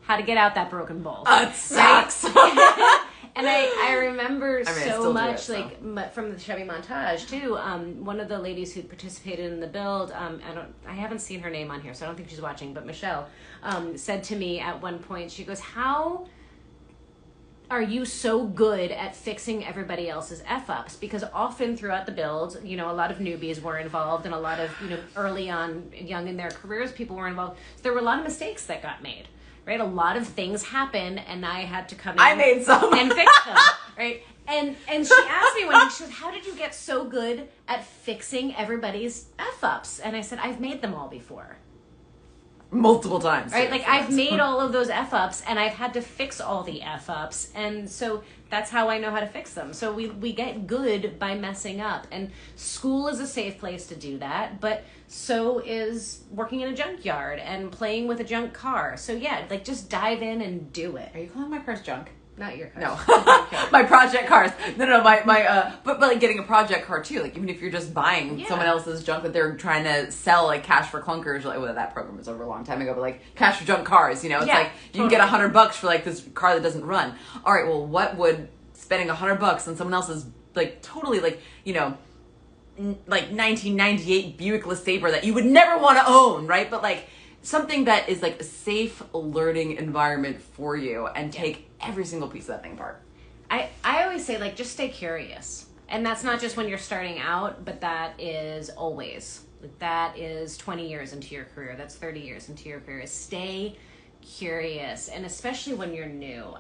How to get out that broken bolt. It sucks. Right? And I remember I so much, like from the Chevy montage too. One of the ladies who participated in the build, I haven't seen her name on here, so I don't think she's watching. But Michelle said to me at one point, she goes, "How are you so good at fixing everybody else's f-ups?" Because often throughout the build, a lot of newbies were involved, and a lot of early on, young in their careers, people were involved. So there were a lot of mistakes that got made. Right, a lot of things happen, and I had to come in. I made some and fix them. Right, and she asked me one day. She goes, "How did you get so good at fixing everybody's f-ups?" And I said, "I've made them all before." Multiple times. Right, like I've made all of those f-ups, and I've had to fix all the f-ups, and so that's how I know how to fix them. So we get good by messing up, and school is a safe place to do that, but so is working in a junkyard and playing with a junk car. So yeah, like just dive in and do it. Are you calling my cars junk? Not your car. No. My project cars. No, but like getting a project car too. Like even if you're just buying someone else's junk that they're trying to sell, like cash for clunkers, like well, that program was over a long time ago, but like cash for junk cars, it's like you can get $100 for like this car that doesn't run. All right, well, what would spending $100 on someone else's like totally like, like 1998 Buick LeSabre that you would never want to own, right? But like something that is like a safe learning environment for you, and take every single piece of that thing apart. I always say, like, just stay curious. And that's not just when you're starting out, but that is always. Like, that is 20 years into your career. That's 30 years into your career. Stay curious. And especially when you're new.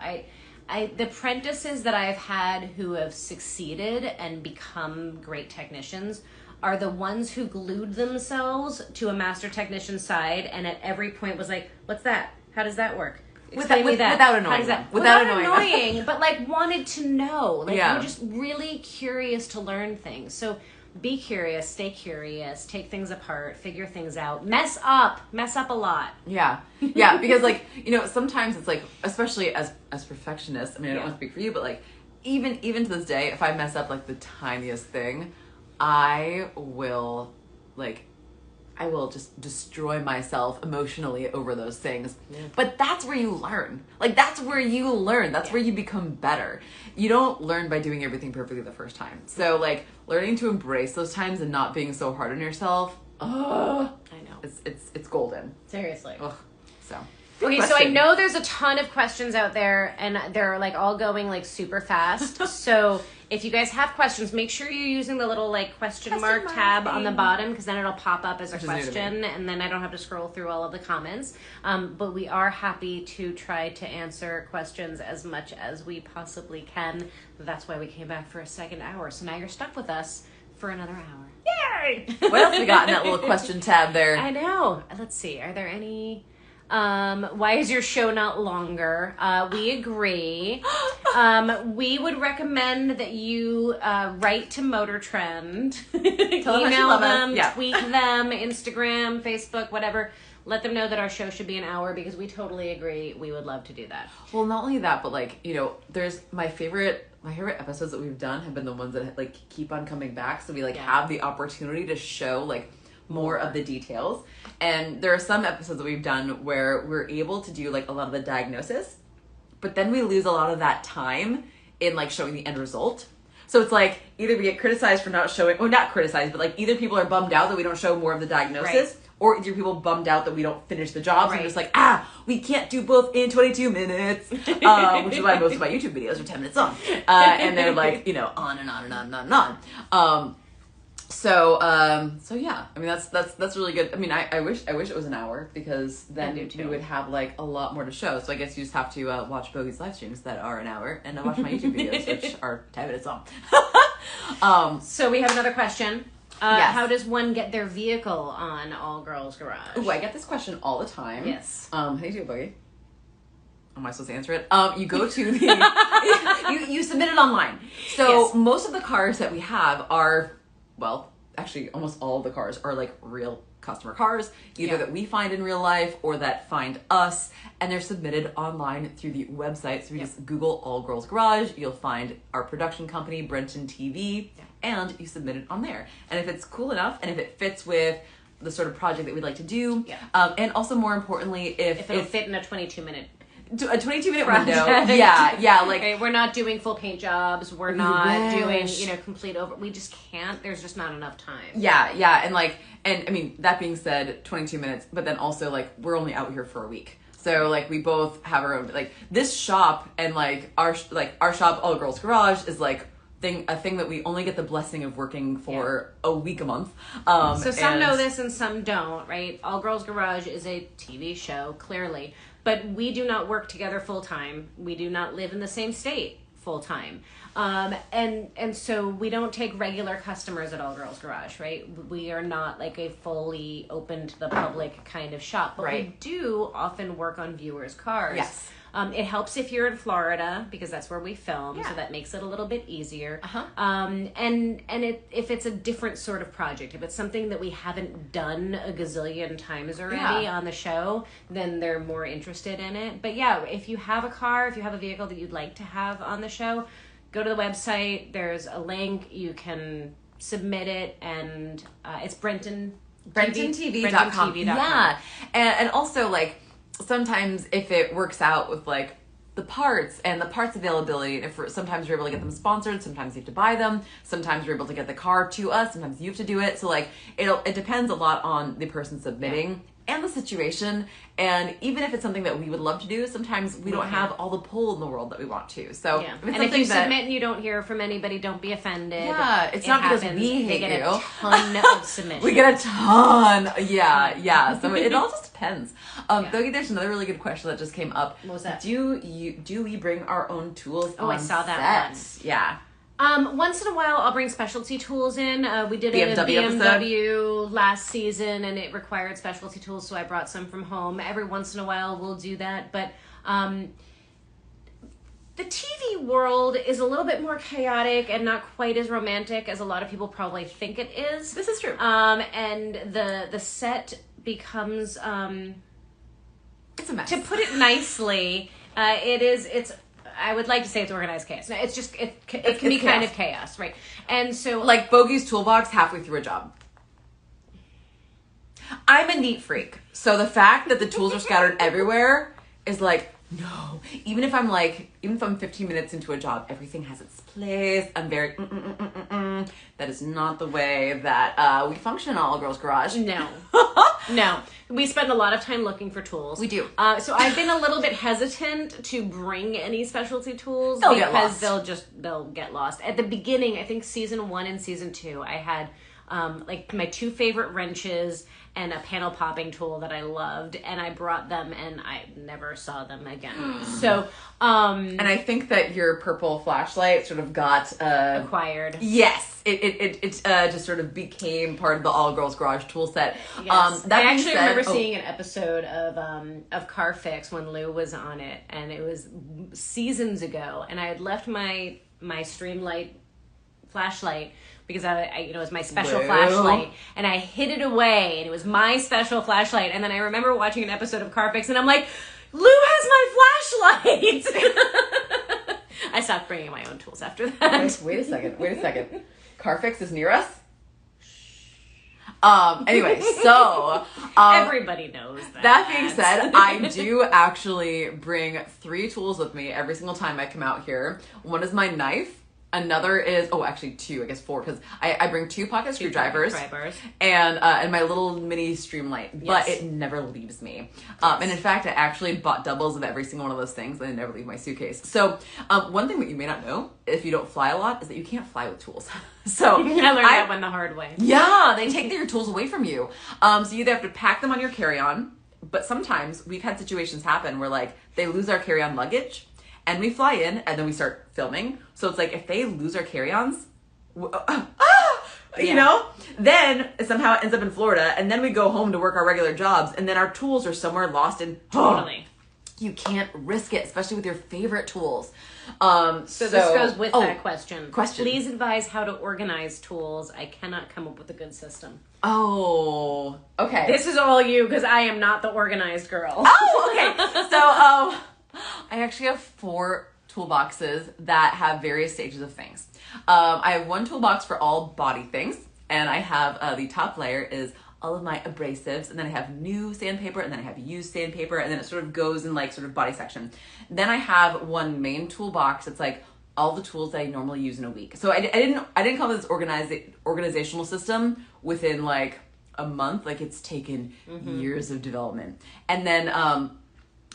The apprentices that I've had who have succeeded and become great technicians are the ones who glued themselves to a master technician's side, and at every point was like, "What's that? How does that work? Explain me that." Without annoying them. Without annoying, but like wanted to know. Like Yeah. we're just really curious to learn things. So be curious, stay curious, take things apart, figure things out, mess up a lot. Yeah, because like sometimes it's like, especially as perfectionists. I mean, I don't want to speak for you, but like even to this day, if I mess up like the tiniest thing, I will just destroy myself emotionally over those things. Yeah. But that's where you learn. Like that's where you become better. You don't learn by doing everything perfectly the first time. So like learning to embrace those times and not being so hard on yourself. I know. It's golden. Seriously. Ugh. So. Okay, so I know there's a ton of questions out there, and they're like all going like super fast. So if you guys have questions, make sure you're using the little like question mark tab on the bottom, because then it'll pop up as a question, and then I don't have to scroll through all of the comments. But we are happy to try to answer questions as much as we possibly can. That's why we came back for a second hour. So now you're stuck with us for another hour. Yay! What else we got in that little question tab there? I know. Let's see. Are there any... why is your show not longer? We agree. We would recommend that you write to MotorTrend, email them, tweet them, Instagram, Facebook, whatever. Let them know that our show should be an hour, because we totally agree. We would love to do that. Well, not only that, but like, there's my favorite episodes that we've done have been the ones that like keep on coming back. So we have the opportunity to show like more of the details. And there are some episodes that we've done where we're able to do like a lot of the diagnosis, but then we lose a lot of that time in like showing the end result. So it's like either we get criticized for not showing, or not criticized, but like either people are bummed out that we don't show more of the diagnosis, or either people bummed out that we don't finish the job. So we're just like, we can't do both in 22 minutes, which is why most of my YouTube videos are 10 minutes long. And they're like, on and on and on and on and on. So yeah, I mean, that's really good. I mean, I wish it was an hour, because then we would have like a lot more to show. So I guess you just have to watch Bogi's live streams that are an hour, and watch my YouTube videos, which are 10 minutes long. So we have another question. Yes. How does one get their vehicle on All Girls Garage? Ooh, I get this question all the time. Yes. How do you do, Bogi? am I supposed to answer it? You go to the, you submit it online. So most of the cars that we have are, well, actually almost all of the cars are like real customer cars, either that we find in real life or that find us, and they're submitted online through the website. So we just Google All Girls Garage, you'll find our production company, Brenton TV, and you submit it on there. And if it's cool enough, and if it fits with the sort of project that we'd like to do, and also more importantly, if it'll fit in a 22-minute a 22-minute window. Like okay, we're not doing full paint jobs. We're not doing, complete over. We just can't. There's just not enough time. And I mean, that being said, 22 minutes, but then also like we're only out here for a week. So like we both have our own, like this shop and like our shop, All Girls Garage, is like a thing that we only get the blessing of working for a week a month. So some know this and some don't, right? All Girls Garage is a TV show, clearly. But we do not work together full time. We do not live in the same state full time. And so we don't take regular customers at All Girls Garage, right? We are not like a fully open to the public kind of shop. But we do often work on viewers' cars. Yes. It helps if you're in Florida because that's where we film, so that makes it a little bit easier. If it's a different sort of project, if it's something that we haven't done a gazillion times already on the show, then they're more interested in it. But if you have a car, if you have a vehicle that you'd like to have on the show, go to the website. There's a link. You can submit it, and it's BrentonTV.com. Yeah, and also like, sometimes if it works out with like the parts and the parts availability, sometimes you're able to get them sponsored, sometimes you have to buy them, sometimes you're able to get the car to us, sometimes you have to do it. So like it depends a lot on the person submitting and the situation. And even if it's something that we would love to do, sometimes we don't have all the pull in the world that we want to. So if you submit and you don't hear from anybody, don't be offended. It's not because we hate you. They get a ton of submissions. We get a ton. So it all just depends. Bogi, there's another really good question that just came up. What was that? Do we bring our own tools on I saw that set? one. Yeah. Once in a while, I'll bring specialty tools in. We did a BMW BMW last season, and it required specialty tools, so I brought some from home. Every once in a while, we'll do that. But the TV world is a little bit more chaotic and not quite as romantic as a lot of people probably think it is. This is true. And the set becomes... it's a mess. To put it nicely, it's... I would like to say it's organized chaos. No, it's just it can be chaos. Kind of chaos, right? And so, like Bogi's toolbox halfway through a job. I'm a neat freak, so the fact that the tools are scattered everywhere is like, no. Even if I'm 15 minutes into a job, everything has its place. I'm very That is not the way that we function in All Girls Garage. No. No. We spend a lot of time looking for tools. We do. So I've been a little bit hesitant to bring any specialty tools because they'll get lost. At the beginning, I think season 1 and season 2, I had my 2 favorite wrenches and a panel popping tool that I loved, and I brought them and I never saw them again. So, and I think that your purple flashlight sort of got acquired. Yes, it just sort of became part of the All Girls Garage tool set. Yes. I actually remember seeing an episode of Car Fix when Lou was on it, and it was seasons ago, and I had left my Streamlight flashlight because it was my special flashlight, and I hid it away, and it was my special flashlight. And then I remember watching an episode of Car Fix, and I'm like, Lou has my flashlight. I stopped bringing my own tools after that. Wait a second. Car Fix is near us? Anyway, so everybody knows that. That being said, I do actually bring 3 tools with me every single time I come out here. One is my knife. Another is, actually 2, I guess 4, because I bring 2 pocket screwdrivers and my little mini Streamlight, but it never leaves me. And in fact, I actually bought doubles of every single one of those things, and they never leave my suitcase. So one thing that you may not know, if you don't fly a lot, is that you can't fly with tools. So I learned that one the hard way. Yeah, they take your tools away from you. So you either have to pack them on your carry-on, but sometimes we've had situations happen where like they lose our carry-on luggage, and we fly in, and then we start filming. So it's like, if they lose our carry-ons, then somehow it ends up in Florida, and then we go home to work our regular jobs, and then our tools are somewhere lost in... Totally. you can't risk it, especially with your favorite tools. So this goes with that question. Question. Please advise how to organize tools. I cannot come up with a good system. Oh, okay. This is all you, because I am not the organized girl. Oh, okay. So, I actually have 4 toolboxes that have various stages of things. I have one toolbox for all body things, and I have the top layer is all of my abrasives, and then I have new sandpaper, and then I have used sandpaper, and then it sort of goes in like sort of body section. Then I have one main toolbox that's like all the tools that I normally use in a week. So I didn't come up with this organizational system within like a month. Like it's taken years of development. And then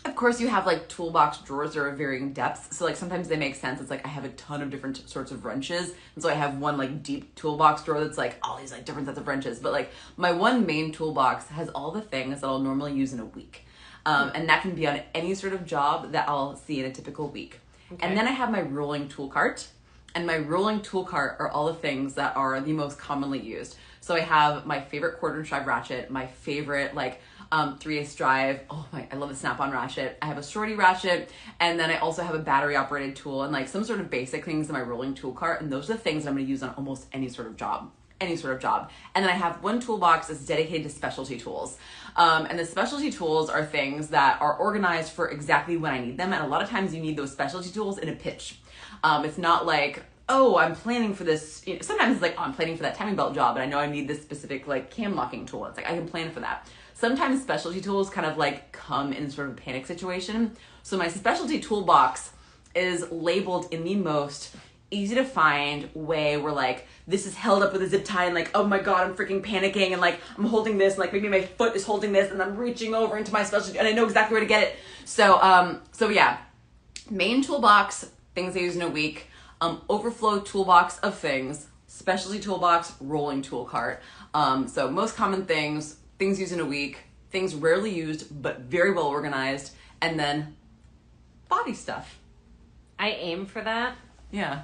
of course you have like toolbox drawers that are of varying depths. So like sometimes they make sense. It's like I have a ton of different sorts of wrenches. And so I have one like deep toolbox drawer that's like all these like different sets of wrenches. But like my one main toolbox has all the things that I'll normally use in a week. And that can be on any sort of job that I'll see in a typical week. Okay. And then I have my rolling tool cart. And my rolling tool cart are all the things that are the most commonly used. So I have my favorite 1/4" drive ratchet, my favorite like 3/8 drive. Oh my, I love the snap-on ratchet. I have a shorty ratchet, and then I also have a battery-operated tool and like some sort of basic things in my rolling tool cart. And those are the things that I'm going to use on almost any sort of job. And then I have one toolbox that's dedicated to specialty tools. And the specialty tools are things that are organized for exactly when I need them. And a lot of times you need those specialty tools in a pitch. It's not like, oh, I'm planning for this. You know, sometimes it's like, oh, I'm planning for that timing belt job, and I know I need this specific like cam locking tool. It's like, I can plan for that. Sometimes specialty tools kind of like come in sort of a panic situation. So my specialty toolbox is labeled in the most easy to find way where like this is held up with a zip tie and like, oh my God, I'm freaking panicking, and like I'm holding this and like maybe my foot is holding this and I'm reaching over into my specialty and I know exactly where to get it. So yeah, main toolbox, things I use in a week, overflow toolbox of things, specialty toolbox, rolling tool cart. So most common things used in a week, things rarely used but very well organized, and then body stuff. I aim for that. Yeah.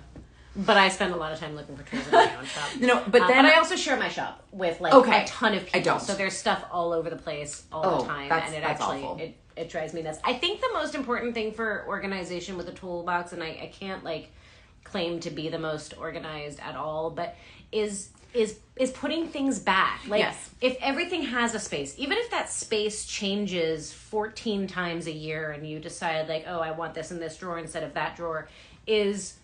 But I spend a lot of time looking for tools in my own shop. But then I also share my shop with like a ton of people. I don't. So there's stuff all over the place all the time, and it actually awful. It drives me nuts. I think the most important thing for organization with a toolbox, and I can't like claim to be the most organized at all, but is putting things back. Like yes. If everything has a space, even if that space changes 14 times a year, and you decide like, oh, I want this in this drawer instead of that drawer, is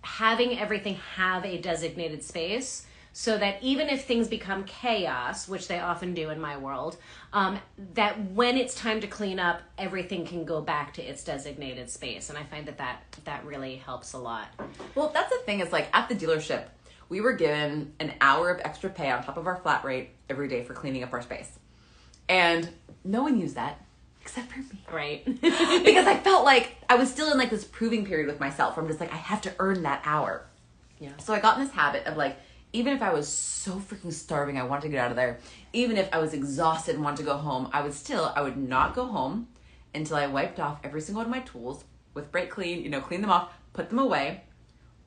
having everything have a designated space so that even if things become chaos, which they often do in my world, that when it's time to clean up, everything can go back to its designated space. And I find that really helps a lot. Well, that's the thing is like at the dealership, we were given an hour of extra pay on top of our flat rate every day for cleaning up our space. And no one used that. Except for me. Right. Because I felt like I was still in like this proving period with myself where I'm just like, I have to earn that hour. Yeah. So I got in this habit of like, even if I was so freaking starving, I wanted to get out of there. Even if I was exhausted and wanted to go home, I would not go home until I wiped off every single one of my tools with brake clean, clean them off, put them away,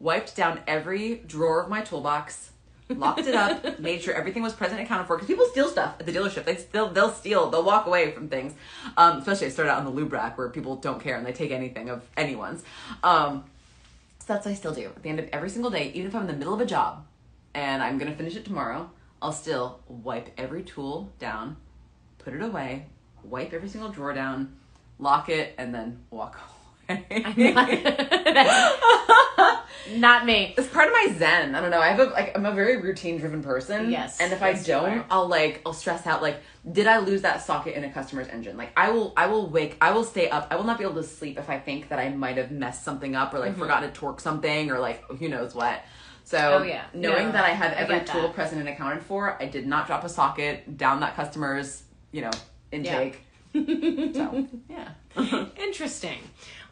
wiped down every drawer of my toolbox, locked it up, made sure everything was present and accounted for. Because people steal stuff at the dealership. They'll walk away from things. Especially I started out on the lube rack where people don't care and they take anything of anyone's. So that's what I still do. At the end of every single day, even if I'm in the middle of a job and I'm going to finish it tomorrow, I'll still wipe every tool down, put it away, wipe every single drawer down, lock it, and then walk away. Not me. It's part of my zen. I don't know. I'm a very routine driven person. Yes. And if I don't, I'll stress out like, did I lose that socket in a customer's engine? Like I will stay up. I will not be able to sleep if I think that I might have messed something up or like forgot to torque something or like who knows what. So knowing that I have every tool present and accounted for, I did not drop a socket down that customer's, intake. Yeah. So, yeah. Interesting.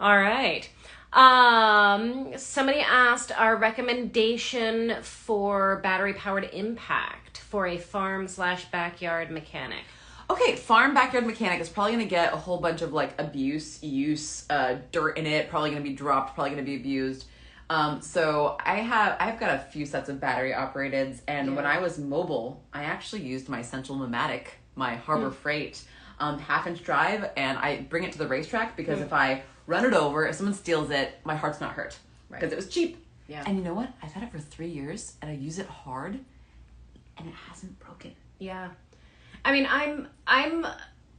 All right. Somebody asked our recommendation for battery-powered impact for a farm/backyard mechanic. Okay, farm backyard mechanic is probably going to get a whole bunch of like use, dirt in it, probably going to be dropped, probably going to be abused. So I've got a few sets of battery operateds, and when I was mobile, I actually used my Central Pneumatic, my Harbor Freight, half-inch drive, and I bring it to the racetrack because if I run it over, if someone steals it, my heart's not hurt because it was cheap. Yeah. And you know what? I've had it for 3 years, and I use it hard, and it hasn't broken. Yeah. I mean, I'm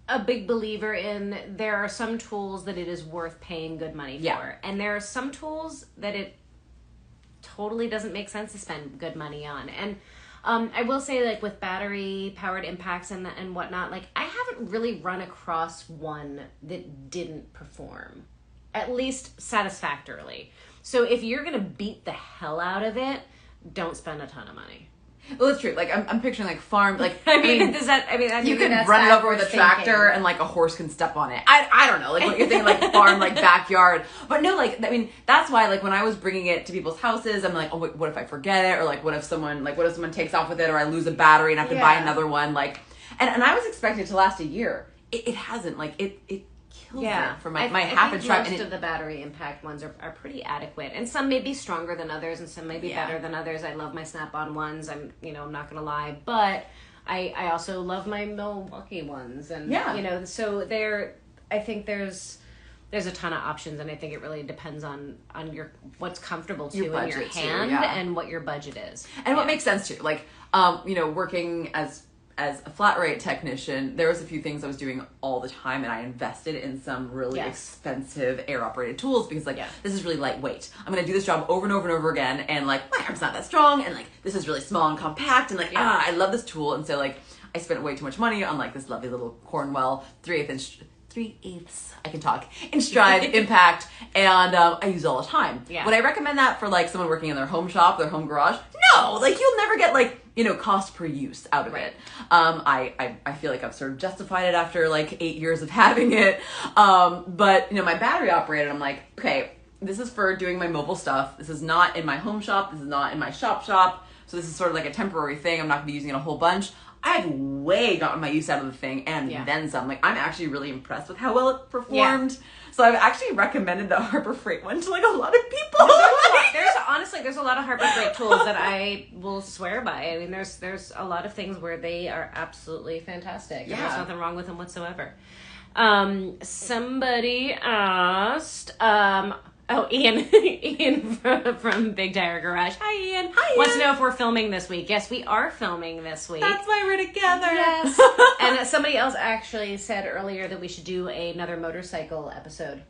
a big believer in there are some tools that it is worth paying good money for. And there are some tools that it totally doesn't make sense to spend good money on. And I will say, like, with battery-powered impacts and whatnot, like, I haven't really run across one that didn't perform, at least satisfactorily. So if you're going to beat the hell out of it, don't spend a ton of money. Well, it's true. Like, I'm picturing, like, farm, like, I mean, you can run it over with a tractor and, like, a horse can step on it. I don't know, like, what you're thinking, like, farm, like, backyard. But no, like, I mean, that's why, like, when I was bringing it to people's houses, I'm like, oh, wait, what if I forget it? Or, like, what if someone takes off with it, or I lose a battery and have to buy another one? Like, and I was expecting it to last a year. It hasn't. Like, it kills it for my half-inch drive. Most of the battery impact ones are pretty adequate, and some may be stronger than others, and some may be better than others. I love my Snap-on ones. I'm not gonna lie, but I also love my Milwaukee ones, and so I think there's a ton of options, and I think it really depends on your what's comfortable to in your hand and what your budget is, and what makes sense to you. Like, working as a flat rate technician, there was a few things I was doing all the time, and I invested in some really expensive air operated tools because this is really lightweight. I'm going to do this job over and over and over again, and like my arm's not that strong, and like this is really small and compact, and like I love this tool. And so like I spent way too much money on like this lovely little Cornwell 3/8 I can talk inch drive impact, and I use it all the time. Would I recommend that for like someone working in their home shop, their home garage? No, like you'll never get like cost per use out of it. I feel like I've sort of justified it after like 8 years of having it. But my battery operated, I'm like, okay, this is for doing my mobile stuff. This is not in my home shop. This is not in my shop. So this is sort of like a temporary thing. I'm not gonna be using it a whole bunch. I've way gotten my use out of the thing and then some. Like, I'm actually really impressed with how well it performed. So I've actually recommended the Harbor Freight one to like a lot of people. There's a lot of Harbor Freight tools that I will swear by. I mean, there's a lot of things where they are absolutely fantastic. Yeah. There's nothing wrong with them whatsoever. Somebody asked, Ian from Big Tire Garage. Hi, Ian. Hi, Ian. Wants to know if we're filming this week. Yes, we are filming this week. That's why we're together. Yes. And somebody else actually said earlier that we should do another motorcycle episode.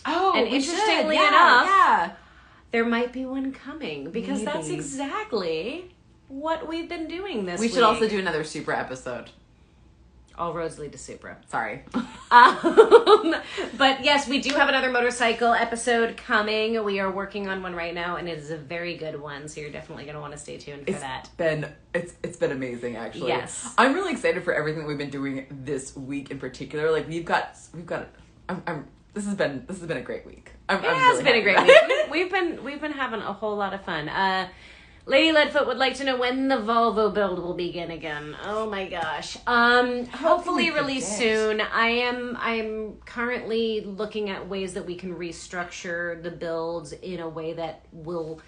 Oh, and interestingly enough, there might be one coming because that's exactly what we've been doing this week. We should also do another Supra episode. All roads lead to Supra. Sorry. But yes, we do have another motorcycle episode coming. We are working on one right now, and it is a very good one, so you're definitely going to want to stay tuned for that. It's been amazing, actually. Yes. I'm really excited for everything that we've been doing this week in particular. Like, this has been a great week. It has been a great week. We've been having a whole lot of fun. Lady Leadfoot would like to know when the Volvo build will begin again. Oh my gosh. Hopefully really soon. I'm currently looking at ways that we can restructure the builds in a way that will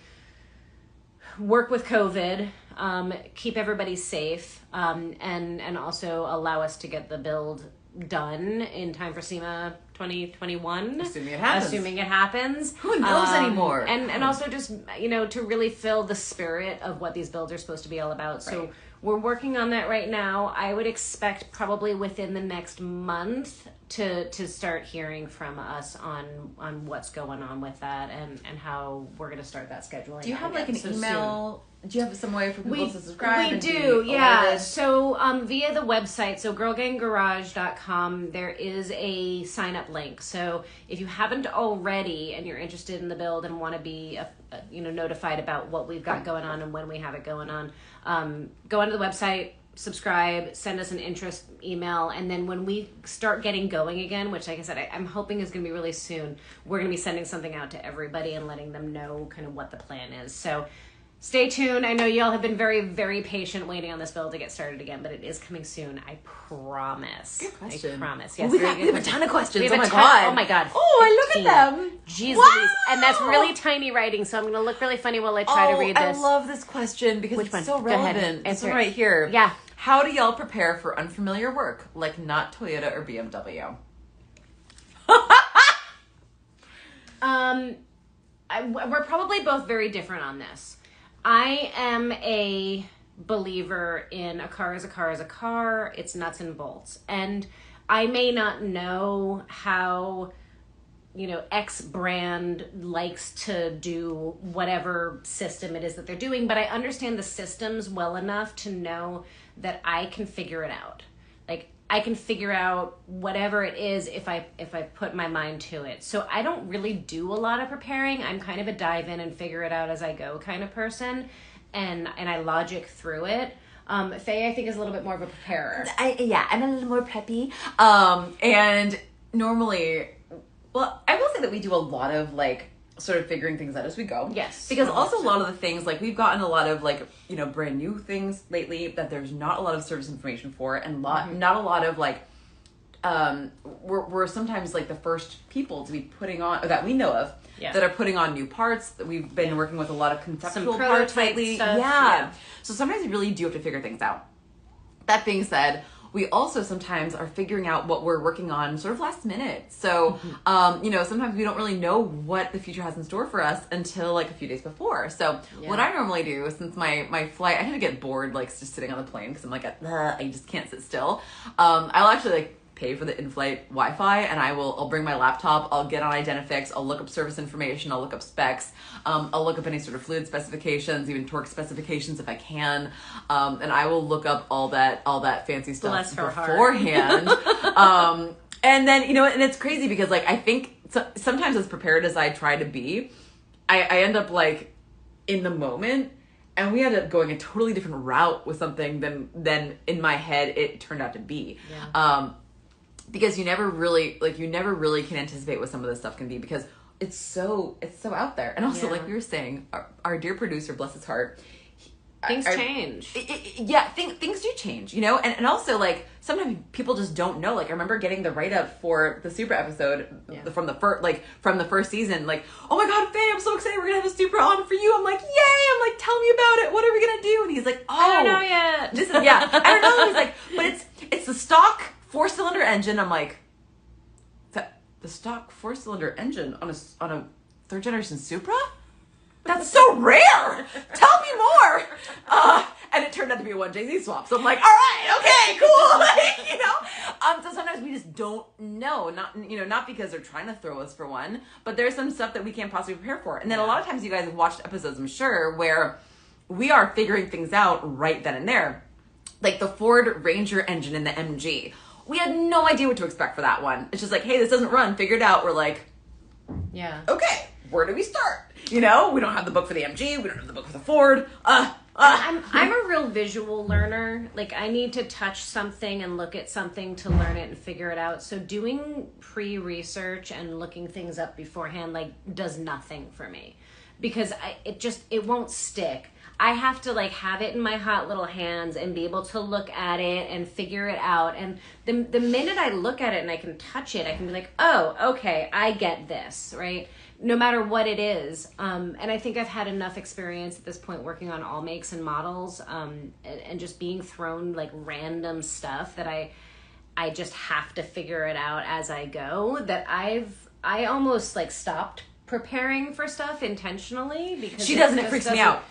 work with COVID, keep everybody safe, and also allow us to get the build done in time for SEMA 2021. Assuming it happens. Who knows anymore? And also just, to really fill the spirit of what these builds are supposed to be all about. Right. So we're working on that right now. I would expect probably within the next month to start hearing from us on what's going on with that and how we're going to start that scheduling. Do you have like an email? Do you have some way for people to subscribe? We do, yeah. So via the website, so girlganggarage.com, there is a sign-up link. So if you haven't already and you're interested in the build and want to be notified about what we've got going on and when we have it going on, go onto the website, subscribe, send us an interest email, and then when we start getting going again, which like I said, I'm hoping is going to be really soon, we're going to be sending something out to everybody and letting them know kind of what the plan is. So stay tuned. I know y'all have been very, very patient waiting on this build to get started again, but it is coming soon. I promise. Good question. I promise. Yes, we have a ton of questions. Oh my god. Oh, look at them. Jeez wow. Louise. And that's really tiny writing, so I'm going to look really funny while I try to read this. I love this question because it's so relevant. It's right here. Yeah. How do y'all prepare for unfamiliar work, like not Toyota or BMW? We're probably both very different on this. I am a believer in a car is a car is a car. It's nuts and bolts. And I may not know how, X brand likes to do whatever system it is that they're doing, but I understand the systems well enough to know that I can figure it out. Like, I can figure out whatever it is if I put my mind to it. So I don't really do a lot of preparing. I'm kind of a dive in and figure it out as I go kind of person, and I logic through it. Faye, I think, is a little bit more of a preparer. I'm a little more preppy. And normally, well, I will say that we do a lot of sort of figuring things out as we go. Yes. Because also a lot of the things, we've gotten a lot of brand new things lately that there's not a lot of service information for, and not a lot of we're sometimes the first people to be putting on, or that we know of, that are putting on new parts. That we've been working with a lot of conceptual parts lately. Stuff. Yeah. So sometimes you really do have to figure things out. That being said, we also sometimes are figuring out what we're working on sort of last minute. So, sometimes we don't really know what the future has in store for us until a few days before. So what I normally do, since my flight, I tend to get bored just sitting on the plane because I'm I just can't sit still. I'll actually pay for the in-flight Wi-Fi, and I'll bring my laptop, I'll get on Identifix, I'll look up service information, I'll look up specs, I'll look up any sort of fluid specifications, even torque specifications if I can, and I will look up all that fancy stuff beforehand. And then, and it's crazy because I think sometimes as prepared as I try to be, I end up in the moment, and we ended up going a totally different route with something than in my head it turned out to be. Yeah. Because you never really can anticipate what some of this stuff can be, because it's so out there. And also, like we were saying, our dear producer, bless his heart, things change. Things do change, and also sometimes people just don't know. I remember getting the write up for the Supra episode from the first season. Oh my God, Faye, I'm so excited! We're gonna have a Supra on for you. I'm like, yay! I'm like, tell me about it. What are we gonna do? And he's like, oh, I don't know yet. I don't know. He's like, but it's the stock 4-cylinder engine. I'm like, the stock 4-cylinder engine on a third generation Supra? That's so rare. Tell me more. And it turned out to be a 1JZ swap. So I'm like, all right, okay, cool. So sometimes we just don't know. Not because they're trying to throw us for one, but there's some stuff that we can't possibly prepare for. And then a lot of times you guys have watched episodes, I'm sure, where we are figuring things out right then and there. Like the Ford Ranger engine in the MG. We had no idea what to expect for that one. It's just hey, this doesn't run. Figure it out. We're like, okay, where do we start? We don't have the book for the MG. We don't have the book for the Ford. I'm a real visual learner. I need to touch something and look at something to learn it and figure it out. So doing pre-research and looking things up beforehand does nothing for me, because it won't stick. I have to have it in my hot little hands and be able to look at it and figure it out. And the minute I look at it and I can touch it, I can be like, oh, okay, I get this, right? No matter what it is. And I think I've had enough experience at this point working on all makes and models, and just being thrown random stuff that I just have to figure it out as I go, that I almost stopped preparing for stuff intentionally, because she doesn't. It freaks me out.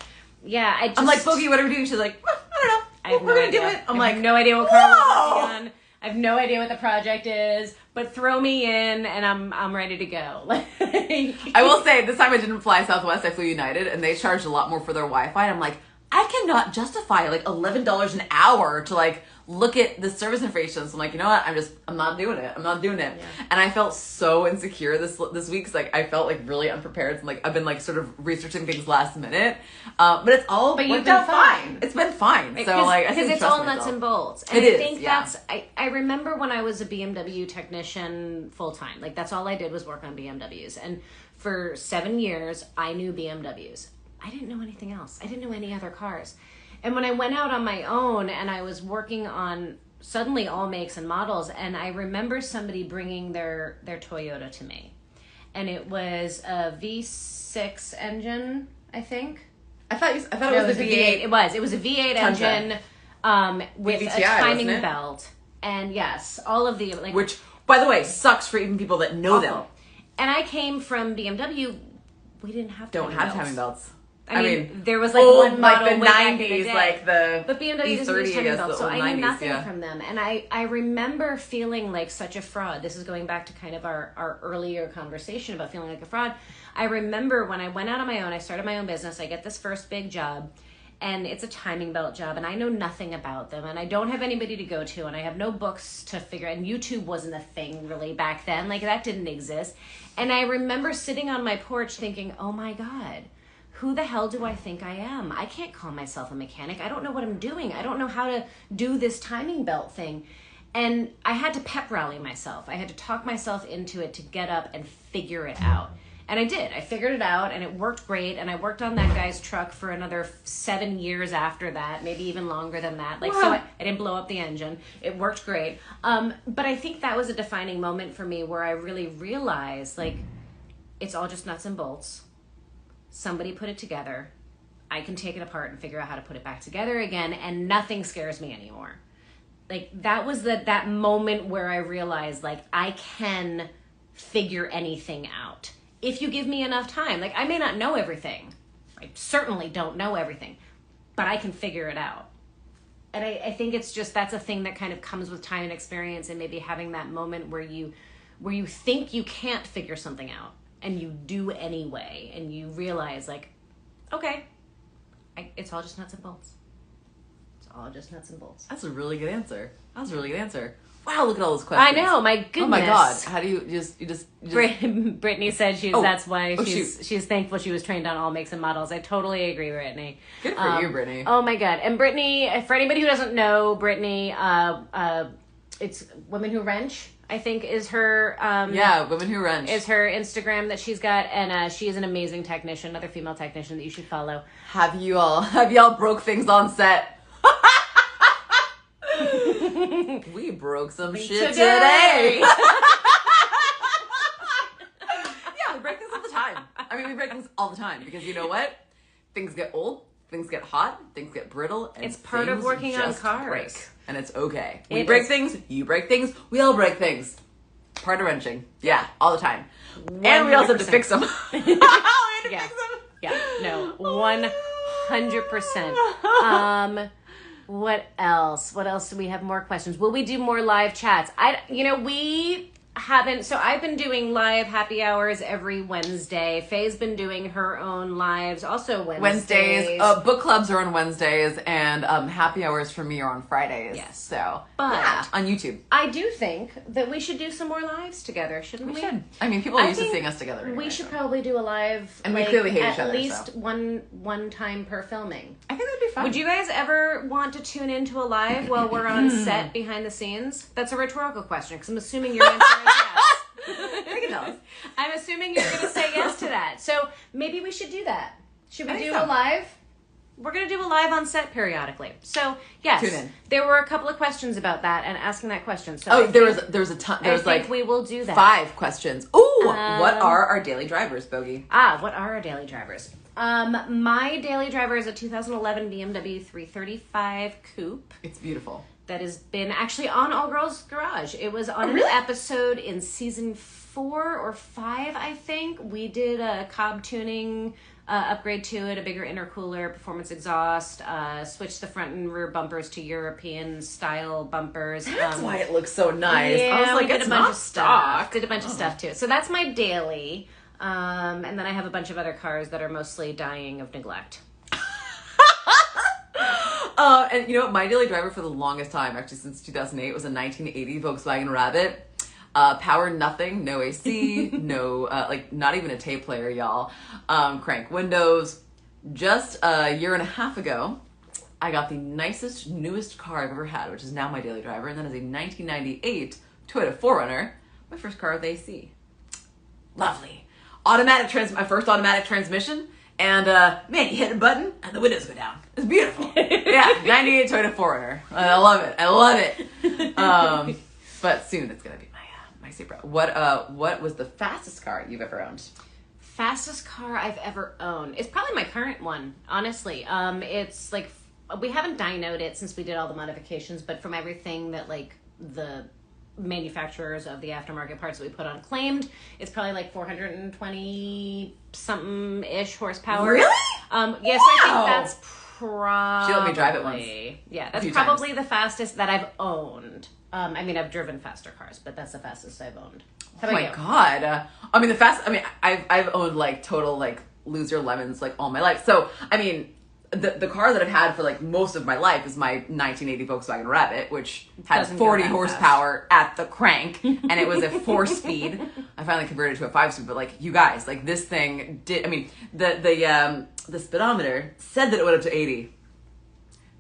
Yeah, I'm like, Bogi, what are we doing? She's like, I don't know. We're going to do it. I have no idea what car we're working on. I have no idea what the project is, but throw me in and I'm ready to go. I will say, this time I didn't fly Southwest, I flew United, and they charged a lot more for their Wi-Fi. And I'm like, I cannot justify $11 an hour to look at the service information. So I'm like, you know what? I'm not doing it. Yeah. And I felt so insecure this week. Cause I felt really unprepared. And I've been sort of researching things last minute. But it's all, but you've been fine. It's been fine. Right, so because it's all nuts and bolts. And I think that's, I remember when I was a BMW technician full time, that's all I did was work on BMWs. And for 7 years I knew BMWs. I didn't know anything else. I didn't know any other cars. And when I went out on my own and I was working on suddenly all makes and models, and I remember somebody bringing their Toyota to me. And it was a V6 engine, I think. I thought it was a V8. It was a V8 engine. with BBTI, a timing wasn't it? belt. And yes, all of the like, Which, by the way, sucks for even people that know them. And I came from BMW. We didn't have Timing belts. I mean, there was like old, one model like the way back in the 90s, day. like the but BMW doesn't use E30, I timing guess, belts, the so old I knew 90s, nothing yeah. from them. And I remember feeling like such a fraud. This is going back to kind of our earlier conversation about feeling like a fraud. I remember when I went out on my own, I started my own business, I get this first big job, and it's a timing belt job, and I know nothing about them, and I don't have anybody to go to, and I have no books to figure out, and YouTube wasn't a thing really back then, like that didn't exist. And I remember sitting on my porch thinking, oh my God, who the hell do I think I am? I can't call myself a mechanic. I don't know what I'm doing. I don't know how to do this timing belt thing. And I had to pep rally myself. I had to talk myself into it to get up and figure it out. And I did. I figured it out, and it worked great. And I worked on that guy's truck for another 7 years after that, maybe even longer than that. Like, wow. so I didn't blow up the engine. It worked great. But I think that was a defining moment for me where I really realized, like, it's all just nuts and bolts. Somebody put it together. I can take it apart and figure out how to put it back together again, and nothing scares me anymore. Like, that was that moment where I realized, like, I can figure anything out if you give me enough time. Like, I may not know everything. I certainly don't know everything, but I can figure it out. And I think it's just, that's a thing that kind of comes with time and experience, and maybe having that moment where you think you can't figure something out and you do anyway, and you realize, like, okay, it's all just nuts and bolts. It's all just nuts and bolts. That's a really good answer. Wow, look at all those questions. I know, my goodness. Oh my God. How do you just Brittany said that's why shoot. she's thankful she was trained on all makes and models. I totally agree, Brittany. Good for you, Brittany. Oh my God. And Brittany, for anybody who doesn't know, Brittany, it's Women Who Wrench, I think is her Women Who Wrench is her Instagram that she's got, and she is an amazing technician, another female technician that you should follow. Have y'all broke things on set? We broke some shit today. Yeah, we break things all the time. I mean, we break things all the time because you know what? Things get old, things get hot, things get brittle, and it's part of working on cars. Break. And it's okay. We break things, you break things, we all break things. Part of wrenching. Yeah, all the time. 100%. And we also have to fix them. Yeah, no, 100%. What else? Do we have more questions? Will we do more live chats? We haven't. So I've been doing live happy hours every Wednesday. Faye's been doing her own lives also Wednesdays. Book clubs are on Wednesdays, and happy hours for me are on Fridays. Yes. So, but yeah, on YouTube. I do think that we should do some more lives together, shouldn't we? We should. I mean, people are used to seeing us together. Anyway, we should probably do a live, and we clearly hate each other. At least one time per filming. I think that'd be fun. Would you guys ever want to tune into a live while we're on set behind the scenes? That's a rhetorical question, because I'm assuming your answer is yes. I'm assuming you're going to say yes to that. So maybe we should do that. Should we do a live? We're going to do a live on set periodically. So yes, tune in. There were a couple of questions about that and asking that question. So there was a ton. There was like we will do that. 5 questions. Ooh, what are our daily drivers, Bogi? What are our daily drivers? My daily driver is a 2011 BMW 335 Coupe. It's beautiful. That has been actually on All Girls Garage. It was on an episode in season 4 or 5, I think. We did a Cobb tuning upgrade to it, a bigger intercooler, performance exhaust, switched the front and rear bumpers to European style bumpers. That's why it looks so nice. Yeah, I was like, we did it's a bunch not of stock. stuff. Did a bunch of stuff too. So that's my daily. And then I have a bunch of other cars that are mostly dying of neglect. And you know what? My daily driver for the longest time, actually since 2008, was a 1980 Volkswagen Rabbit. Power nothing, no AC, no, not even a tape player, y'all. Crank windows. Just a year and a half ago, I got the nicest, newest car I've ever had, which is now my daily driver. And that is a 1998 Toyota 4Runner, my first car with AC. Lovely. My first automatic transmission. And, man, you hit a button and the windows go down. It's beautiful. Yeah, 98 Toyota 4Runner. I love it. But soon it's going to be my Supra. What was the fastest car you've ever owned? Fastest car I've ever owned. It's probably my current one, honestly. It's like we haven't dynoed it since we did all the modifications, but from everything that like the manufacturers of the aftermarket parts that we put on claimed, it's probably like 420 something ish horsepower. Really? Yes, I think that's probably. She let me drive it once. Yeah, that's probably the fastest that I've owned. I mean, I've driven faster cars, but that's the fastest I've owned. How Oh about my you? God. I mean, I've owned like total like loser lemons like all my life. So, I mean, the car that I've had for like most of my life is my 1980 Volkswagen Rabbit, which had Doesn't 40 go that horsepower at the crank, and it was a 4-speed. I finally converted it to a 5-speed, but like you guys, like this thing did. I mean, the speedometer said that it went up to 80.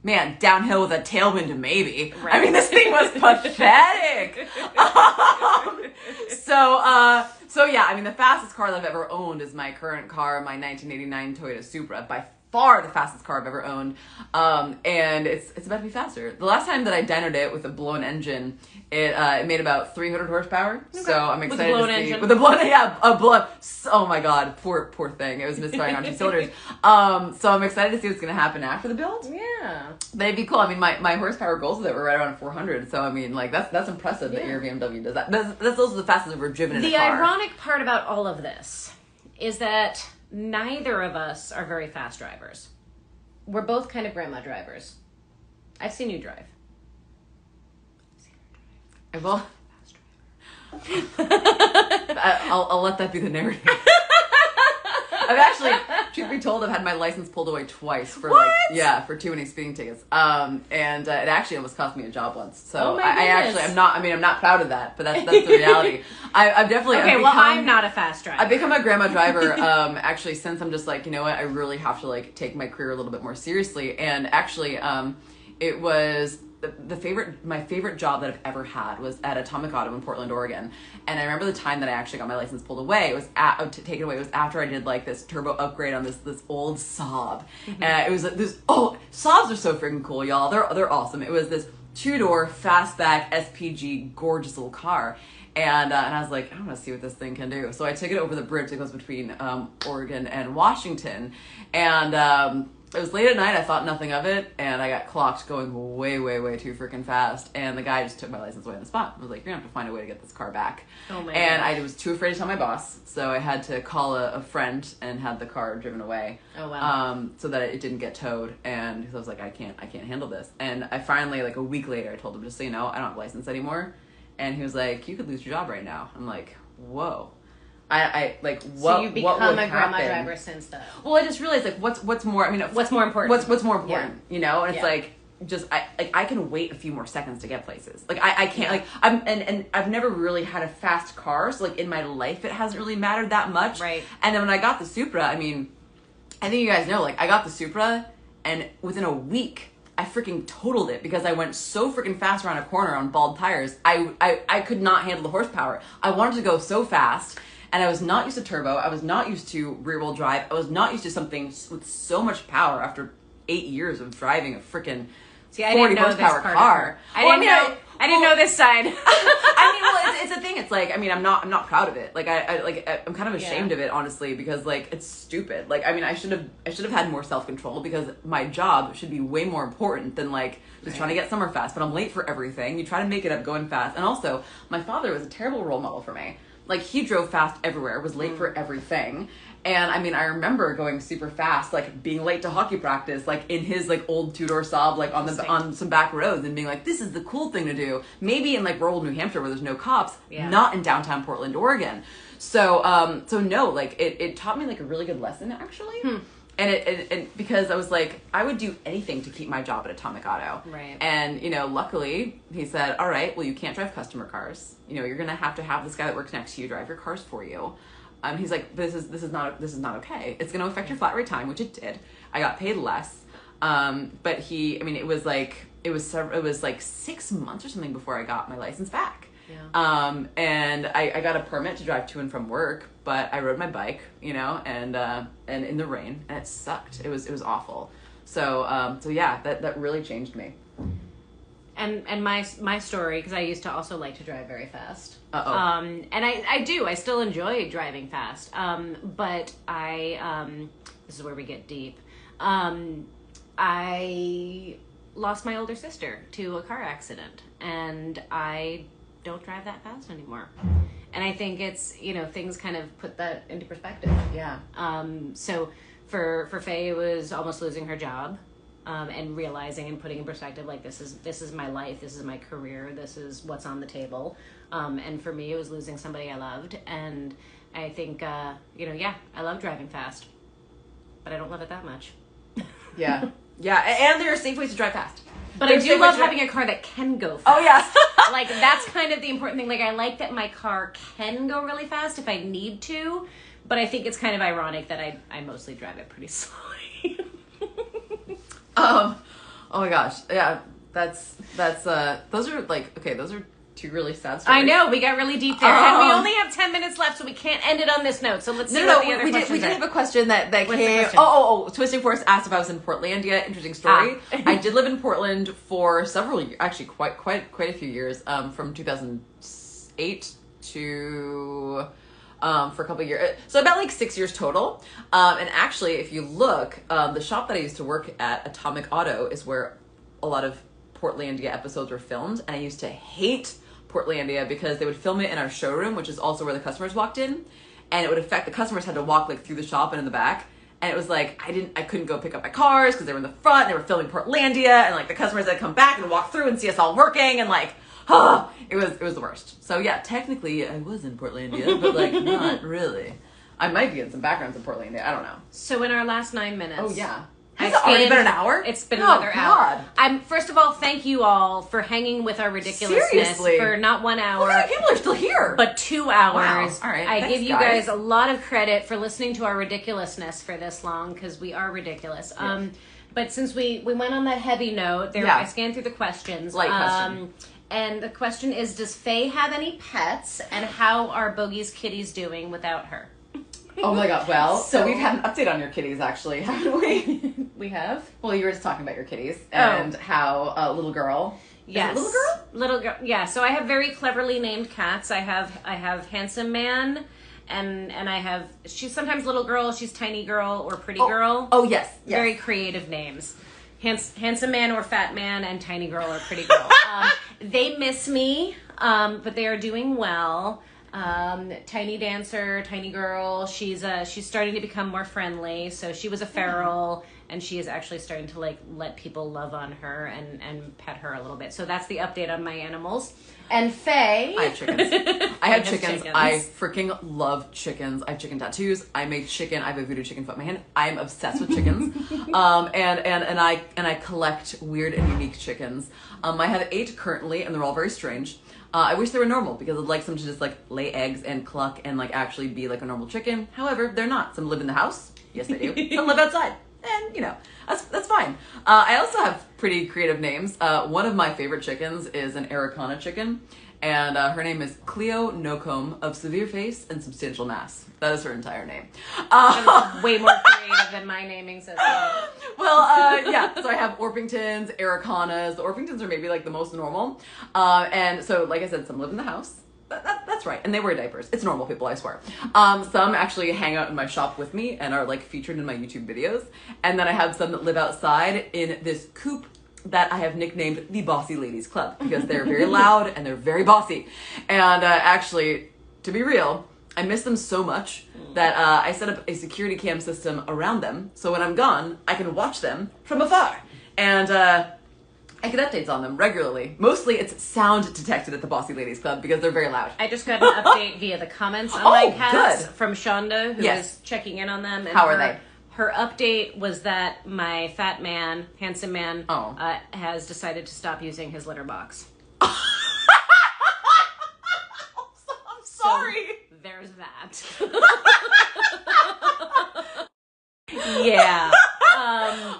Man, downhill with a tailwind, maybe. Right. I mean, this thing was pathetic. So yeah, I mean, the fastest car that I've ever owned is my current car, my 1989 Toyota Supra, by far the fastest car I've ever owned. And it's about to be faster. The last time that I dynoed it with a blown engine, it made about 300 horsepower. Okay. So I'm excited with a blown engine. With a blown, yeah, a blown. Oh my God, poor thing. It was misfiring on 2 cylinders. So I'm excited to see what's gonna happen after the build. Yeah, but it'd be cool. I mean, my horsepower goals with it were right around 400. So I mean, like that's impressive that your BMW does that. That's also the fastest I've ever driven in a car. The ironic part about all of this is that neither of us are very fast drivers. We're both kind of grandma drivers. I've seen you drive. I will. I'll let that be the narrative. I've actually, truth be told, I've had my license pulled away twice for for too many speeding tickets. And it actually almost cost me a job once. So I'm not proud of that, but that's the reality. I've definitely I'm not a fast driver. I've become a grandma driver. Actually, since I'm just like, you know what, I really have to like take my career a little bit more seriously. And actually, it was. My favorite job that I've ever had was at Atomic Auto in Portland, Oregon. And I remember the time that I actually got my license pulled away. It was taken away. It was after I did like this turbo upgrade on this old Saab. Mm-hmm. And it was this. Oh, Saabs are so freaking cool, y'all. They're awesome. It was this 2-door fastback SPG, gorgeous little car. And I was like, I want to see what this thing can do. So I took it over the bridge that goes between Oregon and Washington, and. It was late at night, I thought nothing of it, and I got clocked going way, way, way too freaking fast, and the guy just took my license away on the spot. I was like, you're gonna have to find a way to get this car back. Oh my and gosh. I was too afraid to tell my boss, so I had to call a friend and had the car driven away. Oh wow. So that it didn't get towed, and I was like, I can't handle this. And I finally, like a week later, I told him, just so you know, I don't have a license anymore. And he was like, you could lose your job right now. I'm like, whoa. I like what? So you've become a grandma driver since then. Well, I just realized like what's more. I mean, what's more important? What's more important? Yeah. You know, and it's Yeah. like just I can wait a few more seconds to get places. Like I can't like and I've never really had a fast car, so like in my life it hasn't really mattered that much. Right. And then when I got the Supra, I mean, I think you guys know, like I got the Supra, and within a week I freaking totaled it because I went so freaking fast around a corner on bald tires. I could not handle the horsepower. I wanted to go so fast. And I was not used to turbo. I was not used to rear-wheel drive. I was not used to something with so much power after 8 years of driving a freaking 40 horsepower car. I didn't know this side. I mean, well, it's a thing. It's like, I mean, I'm not proud of it. Like, I'm kind of ashamed of it, honestly, because like it's stupid. Like, I mean, I should have had more self-control because my job should be way more important than like just trying to get somewhere fast. But I'm late for everything. You try to make it up going fast, and also my father was a terrible role model for me. Like, he drove fast everywhere, was late for everything. And, I mean, I remember going super fast, like, being late to hockey practice, like, in his, like, old 2-door Saab, like, on some back roads, and being like, this is the cool thing to do. Maybe in, like, rural New Hampshire where there's no cops, not in downtown Portland, Oregon. So no, like, it taught me, like, a really good lesson, actually. And it because I was like, I would do anything to keep my job at Atomic Auto. Right. And, you know, luckily, he said, all right, well, you can't drive customer cars. You know, you're going to have this guy that works next to you drive your cars for you. He's like, this is not okay. It's going to affect your flat rate time, which it did. I got paid less. But it was like 6 months or something before I got my license back. Yeah. And I got a permit to drive to and from work, but I rode my bike, you know, and in the rain, and it sucked. It was awful. So yeah, that really changed me. And my story, because I used to also like to drive very fast. Uh-oh. And I still enjoy driving fast. But this is where we get deep. I lost my older sister to a car accident, and I don't drive that fast anymore. And I think it's, things kind of put that into perspective. Yeah. So for Faye, it was almost losing her job, and realizing and putting in perspective, like, this is my life, this is my career, this is what's on the table. And for me, it was losing somebody I loved. And I think, I love driving fast, but I don't love it that much. Yeah. Yeah. And there are safe ways to drive fast. But I do love having a car that can go fast. Oh, yeah. Like, that's kind of the important thing. Like, I like that my car can go really fast if I need to, but I think it's kind of ironic that I mostly drive it pretty slowly. Oh my gosh. Yeah. Those are two really sad stories. I know, we got really deep there. And we only have 10 minutes left, so we can't end it on this note. So let's see what the other questions are. We did have a question that What's came. Twisting Force asked if I was in Portlandia. Interesting story. I did live in Portland for several years, actually quite a few years, from 2008 to for a couple of years. So about like 6 years total. And actually, if you look, the shop that I used to work at, Atomic Auto, is where a lot of Portlandia episodes were filmed. And I used to hate Portlandia because they would film it in our showroom, which is also where the customers walked in, and it would affect the customers had to walk like through the shop and in the back, and it was like I couldn't go pick up my cars because they were in the front and they were filming Portlandia, and like the customers had to come back and walk through and see us all working, and like it was the worst. So yeah, technically I was in Portlandia, but like not really. I might be in some backgrounds in Portlandia, I don't know. So in our last 9 minutes. Oh yeah. Has it already been an hour? It's been another hour. First of all, thank you all for hanging with our ridiculousness for not 1 hour. How many people are still here? But 2 hours. Wow. All right. I give you guys a lot of credit for listening to our ridiculousness for this long, because we are ridiculous. Yes. But since we went on that heavy note, I scanned through the questions. Light question. And the question is, does Faye have any pets, and how are Bogi's kitties doing without her? Oh my god, well, so we've had an update on your kitties, actually, haven't we? We have? Well, you were just talking about your kitties, and how little girl. Yes. Little girl? Little girl, yeah. So I have very cleverly named cats. I have Handsome Man, and I have, she's sometimes Little Girl, she's Tiny Girl, or Pretty Girl. Oh, yes. Very creative names. Handsome Man or Fat Man, and Tiny Girl or Pretty Girl. They miss me, but they are doing well. Tiny Dancer, Tiny Girl, she's starting to become more friendly. So she was a feral, and she is actually starting to like let people love on her and pet her a little bit. So that's the update on my animals. And Faye, I have chickens. I have chickens. I freaking love chickens. I have chicken tattoos. I make chicken. I have a voodoo chicken foot in my hand. I'm obsessed with chickens. And I collect weird and unique chickens. I have 8 currently, and they're all very strange. I wish they were normal, because I'd like some to just like lay eggs and cluck and like actually be like a normal chicken. However, they're not. Some live in the house. Yes, they do. Some live outside. And that's fine. I also have pretty creative names. One of my favorite chickens is an Araucana chicken, and her name is Cleo Nocombe, of severe face and substantial mass. That is her entire name. Way more creative than my naming system. Well, yeah. So I have Orpingtons, Araucanas. The Orpingtons are maybe like the most normal. And so, like I said, some live in the house. That's right. And they wear diapers. It's normal, people, I swear. Some actually hang out in my shop with me and are like featured in my YouTube videos. And then I have some that live outside in this coop that I have nicknamed the Bossy Ladies Club, because they're very loud and they're very bossy. And actually, to be real, I miss them so much that I set up a security cam system around them, so when I'm gone, I can watch them from afar. And I get updates on them regularly. Mostly it's sound detected at the Bossy Ladies Club, because they're very loud. I just got an update via the comments on my cats from Shonda, who is checking in on them. And how are they? Her update was that my fat man, handsome man, has decided to stop using his litter box. I'm sorry. So there's that. Yeah.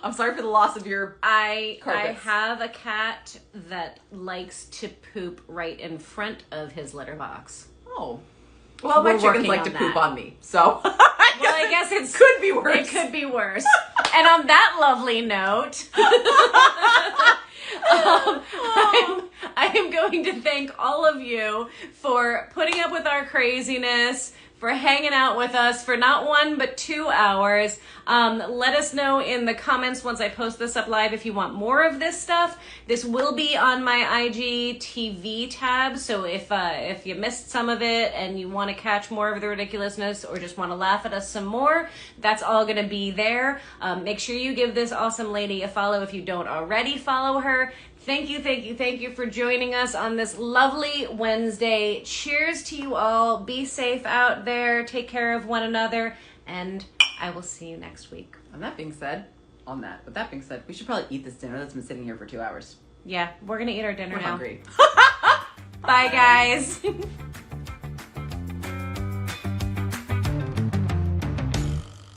I'm sorry for the loss of your carpets. I have a cat that likes to poop right in front of his litter box. Oh. Well, my chickens like to poop on me, so I guess it could be worse. It could be worse. And on that lovely note, I am going to thank all of you for putting up with our craziness, for hanging out with us for not 1, but 2 hours. Let us know in the comments once I post this up live if you want more of this stuff. This will be on my IG TV tab, so if you missed some of it and you want to catch more of the ridiculousness or just want to laugh at us some more, that's all going to be there. Make sure you give this awesome lady a follow if you don't already follow her. Thank you for joining us on this lovely Wednesday. Cheers to you all. Be safe out there. Take care of one another. And I will see you next week. With that being said, we should probably eat this dinner that's been sitting here for 2 hours. Yeah, we're going to eat our dinner We're now. hungry. Bye, guys.